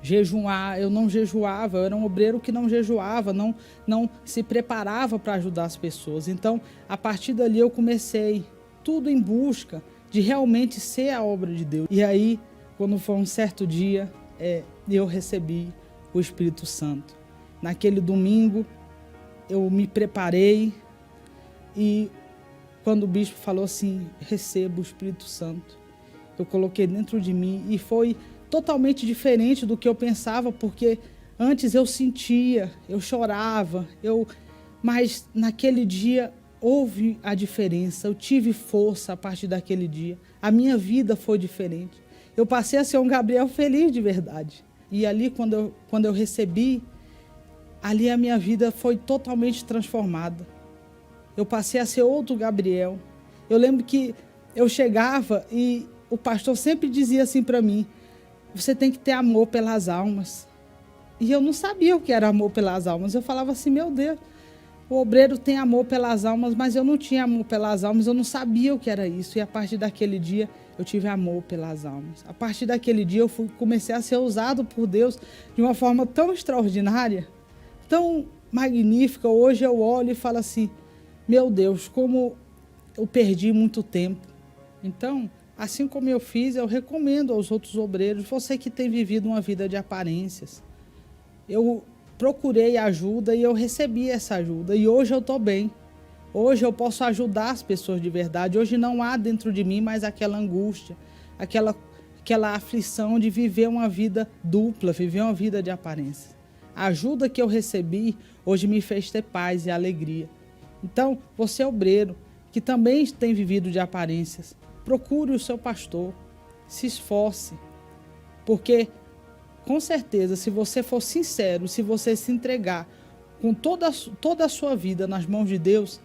Jejuar, eu não jejuava, eu era um obreiro que não jejuava, não se preparava para ajudar as pessoas. Então, a partir dali eu comecei tudo em busca de realmente ser a obra de Deus. E aí, quando foi um certo dia, eu recebi o Espírito Santo. Naquele domingo, eu me preparei e quando o bispo falou assim, receba o Espírito Santo, eu coloquei dentro de mim e foi totalmente diferente do que eu pensava, porque antes eu sentia, eu chorava, mas naquele dia houve a diferença, eu tive força a partir daquele dia, a minha vida foi diferente. Eu passei a ser um Gabriel feliz de verdade. E ali, quando eu recebi, ali a minha vida foi totalmente transformada. Eu passei a ser outro Gabriel. Eu lembro que eu chegava e o pastor sempre dizia assim para mim, você tem que ter amor pelas almas. E eu não sabia o que era amor pelas almas. Eu falava assim, meu Deus, o obreiro tem amor pelas almas, mas eu não tinha amor pelas almas, eu não sabia o que era isso. E a partir daquele dia, eu tive amor pelas almas. A partir daquele dia, eu comecei a ser usado por Deus de uma forma tão extraordinária, tão magnífica. Hoje eu olho e falo assim, meu Deus, como eu perdi muito tempo. Então, assim como eu fiz, eu recomendo aos outros obreiros, você que tem vivido uma vida de aparências. Eu procurei ajuda e eu recebi essa ajuda. E hoje eu estou bem. Hoje eu posso ajudar as pessoas de verdade. Hoje não há dentro de mim mais aquela angústia, aquela aflição de viver uma vida dupla, viver uma vida de aparência. A ajuda que eu recebi hoje me fez ter paz e alegria. Então, você é obreiro, que também tem vivido de aparências, procure o seu pastor, se esforce, porque, com certeza, se você for sincero, se você se entregar com toda a sua vida nas mãos de Deus,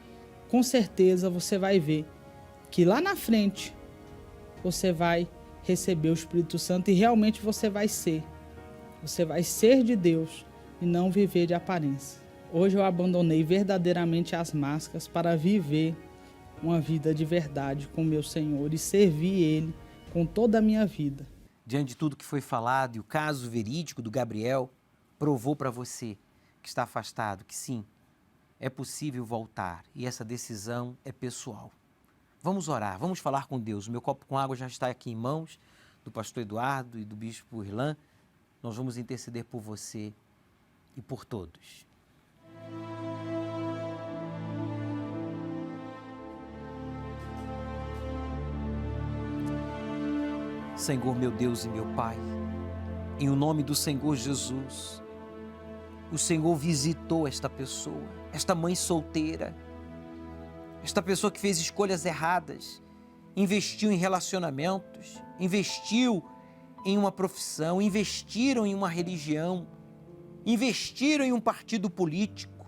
com certeza você vai ver que lá na frente você vai receber o Espírito Santo e realmente você vai ser de Deus e não viver de aparência. Hoje eu abandonei verdadeiramente as máscaras para viver uma vida de verdade com meu Senhor e servir Ele com toda a minha vida. Diante de tudo que foi falado e o caso verídico do Gabriel, provou para você que está afastado que sim, é possível voltar e essa decisão é pessoal. Vamos orar, vamos falar com Deus. O meu copo com água já está aqui em mãos do pastor Eduardo e do bispo Irlan. Nós vamos interceder por você e por todos. Senhor, meu Deus e meu Pai, em o nome do Senhor Jesus, o Senhor visitou esta pessoa, esta mãe solteira, esta pessoa que fez escolhas erradas, investiu em relacionamentos, investiu em uma profissão, investiram em uma religião, investiram em um partido político,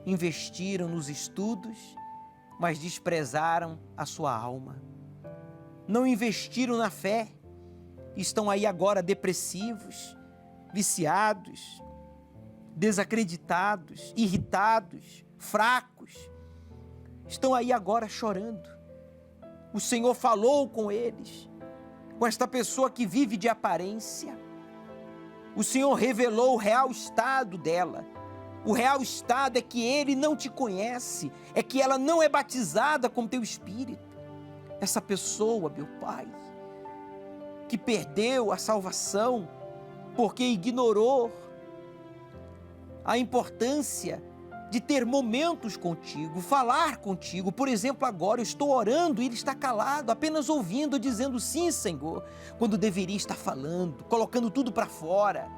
investiram nos estudos, mas desprezaram a sua alma. Não investiram na fé, estão aí agora depressivos, viciados, desacreditados, irritados, fracos. Estão aí agora chorando. O Senhor falou com eles, com esta pessoa que vive de aparência. O Senhor revelou o real estado dela. O real estado é que Ele não te conhece, é que ela não é batizada com Teu Espírito. Essa pessoa, meu Pai, que perdeu a salvação porque ignorou a importância de ter momentos contigo, falar contigo. Por exemplo, agora eu estou orando e ele está calado, apenas ouvindo, dizendo sim, Senhor, quando deveria estar falando, colocando tudo para fora.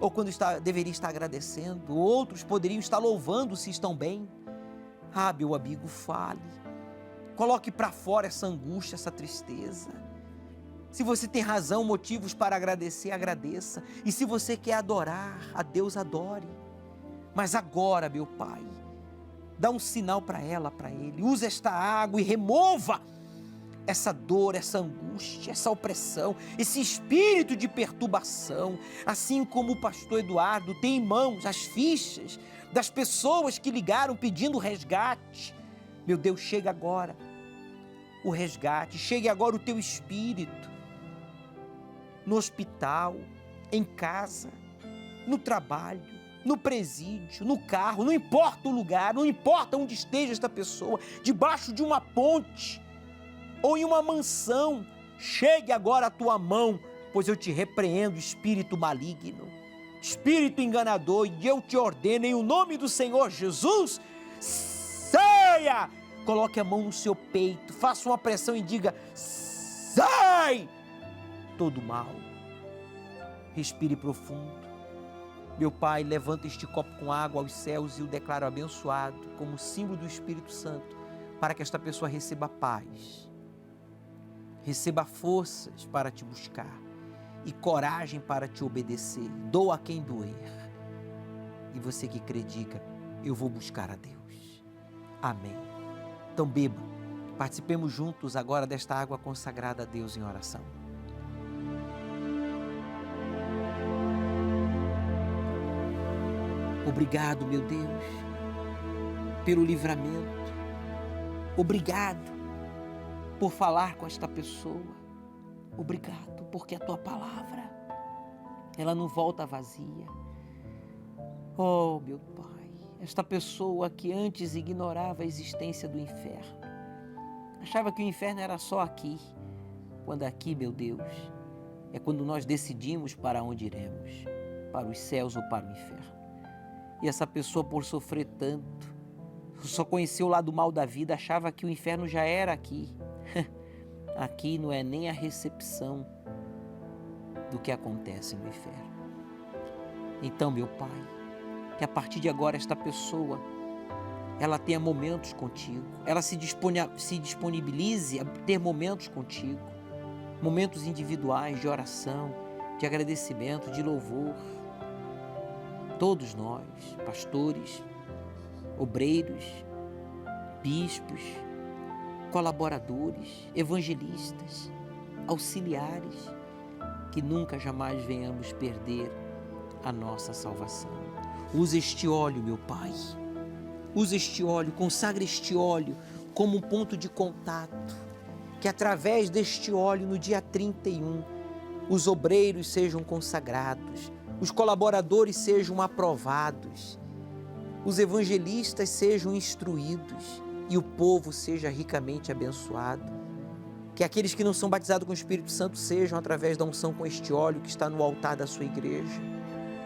Ou quando deveria estar agradecendo. Outros poderiam estar louvando se estão bem. Ah, meu amigo, fale. Coloque para fora essa angústia, essa tristeza. Se você tem razão, motivos para agradecer, agradeça. E se você quer adorar a Deus, adore. Mas agora, meu Pai, dá um sinal para ela, para ele. Use esta água e remova essa dor, essa angústia, essa opressão, esse espírito de perturbação. Assim como o pastor Eduardo tem em mãos as fichas das pessoas que ligaram pedindo resgate. Meu Deus, chega agora o resgate, chegue agora o teu espírito no hospital, em casa, no trabalho, no presídio, no carro, não importa o lugar, não importa onde esteja esta pessoa, debaixo de uma ponte ou em uma mansão, chegue agora a tua mão, pois eu te repreendo, espírito maligno, espírito enganador, e eu te ordeno em o nome do Senhor Jesus, saia! Coloque a mão no seu peito, faça uma pressão e diga, sai! Todo mal. Respire profundo. Meu Pai, levanta este copo com água aos céus e o declaro abençoado como símbolo do Espírito Santo, para que esta pessoa receba paz, receba forças para te buscar e coragem para te obedecer. Doa a quem doer. E você que crê, diga, eu vou buscar a Deus. Amém. Então beba, participemos juntos agora desta água consagrada a Deus em oração. Obrigado, meu Deus, pelo livramento. Obrigado por falar com esta pessoa. Obrigado porque a tua palavra, ela não volta vazia. Oh, meu Pai, esta pessoa que antes ignorava a existência do inferno, achava que o inferno era só aqui, quando aqui, meu Deus, é quando nós decidimos para onde iremos, para os céus ou para o inferno. E essa pessoa, por sofrer tanto, só conheceu o lado mal da vida, achava que o inferno já era aqui. Aqui não é nem a recepção do que acontece no inferno. Então, meu Pai, que a partir de agora esta pessoa, ela tenha momentos contigo, ela se disponibilize a ter momentos contigo, momentos individuais de oração, de agradecimento, de louvor. Todos nós, pastores, obreiros, bispos, colaboradores, evangelistas, auxiliares, que nunca jamais venhamos perder a nossa salvação. Usa este óleo, meu Pai, usa este óleo, consagra este óleo como um ponto de contato, que através deste óleo, no dia 31, os obreiros sejam consagrados, os colaboradores sejam aprovados, os evangelistas sejam instruídos e o povo seja ricamente abençoado. Que aqueles que não são batizados com o Espírito Santo sejam através da unção com este óleo que está no altar da sua igreja,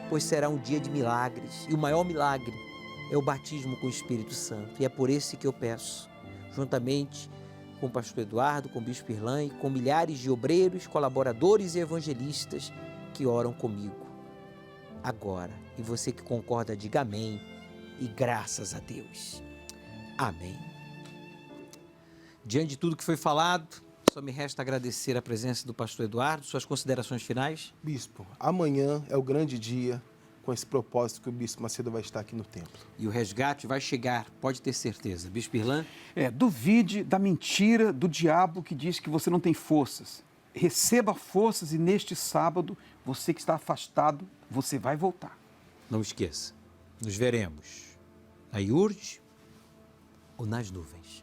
pois será um dia de milagres e o maior milagre é o batismo com o Espírito Santo. E é por esse que eu peço, juntamente com o pastor Eduardo, com o bispo Irlan e com milhares de obreiros, colaboradores e evangelistas que oram comigo agora. E você que concorda, diga amém e graças a Deus. Amém. Diante de tudo que foi falado, só me resta agradecer a presença do pastor Eduardo. Suas considerações finais? Bispo, amanhã é o grande dia com esse propósito que o Bispo Macedo vai estar aqui no templo. E o resgate vai chegar, pode ter certeza. Bispo Irlan? Duvide da mentira do diabo que diz que você não tem forças. Receba forças e neste sábado, você que está afastado, você vai voltar. Não esqueça, nos veremos na Iurde ou nas nuvens.